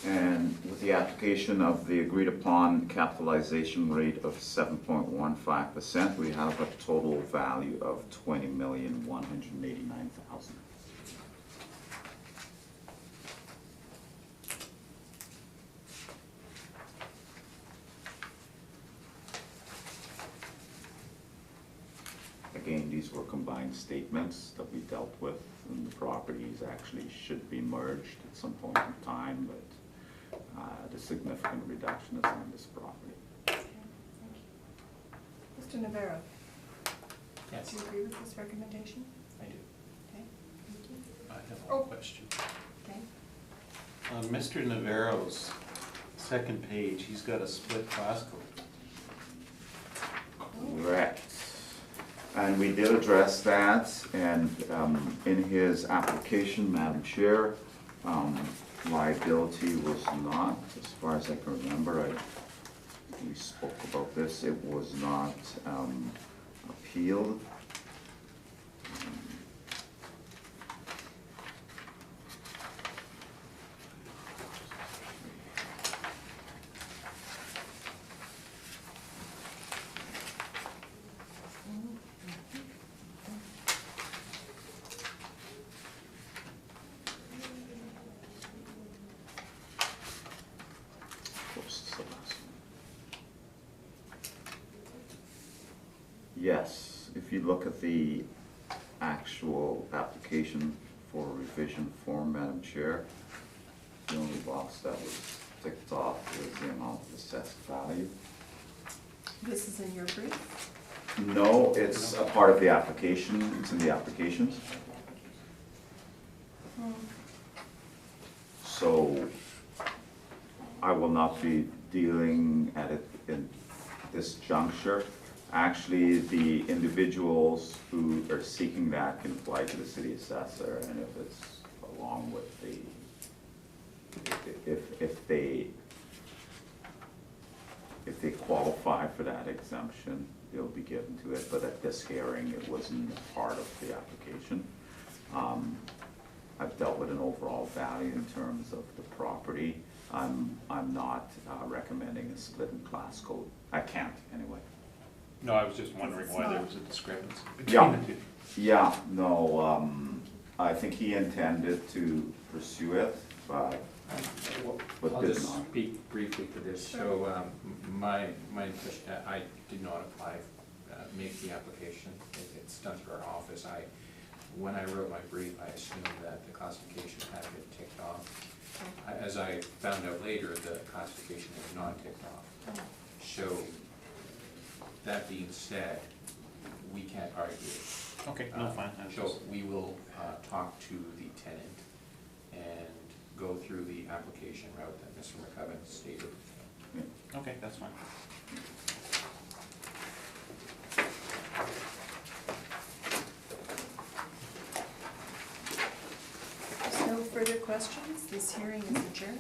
And with the application of the agreed upon capitalization rate of 7.15%, we have a total value of $20,189,000. Again, these were combined statements that we dealt with, and the properties actually should be merged at some point in time, but the significant reduction is on this property. Okay, thank you. Mr. Navarro, Yes, do you agree with this recommendation? I do. Okay, thank you. I have Oh. one question. Okay. On Mr. Navarro's second page, he's got a split class code. Correct. And we did address that, and in his application, Madam Chair, liability was not, as far as I can remember, we spoke about this, it was not appealed. Yes, if you look at the actual application for revision form, Madam Chair, the only box that was ticked off was the amount of assessed value. This is in your brief? No, it's a part of the application, it's in the applications. So I will not be dealing at it in this juncture. Actually, the individuals who are seeking that can apply to the city assessor, and if it's along with the, if they qualify for that exemption, they'll be given to it, but at this hearing, it wasn't part of the application. I've dealt with an overall value in terms of the property. I'm not recommending a split in class code. I can't, anyway. No, I was just wondering It's why there not- was a discrepancy Yeah. between the two. Yeah, no, I think he intended to pursue it, but I'll did just not. speak briefly to this. So, my impression, I did not apply, make the application. It's done through our office. When I wrote my brief, I assumed that the classification had been ticked off. As I found out later, the classification is not ticked off. So, that being said, we can't argue. Okay, no, fine. I was So just- we will talk to the tenant and go through the application route that Mr. McCubbin stated. Okay, that's fine. There's no further questions. This hearing is adjourned.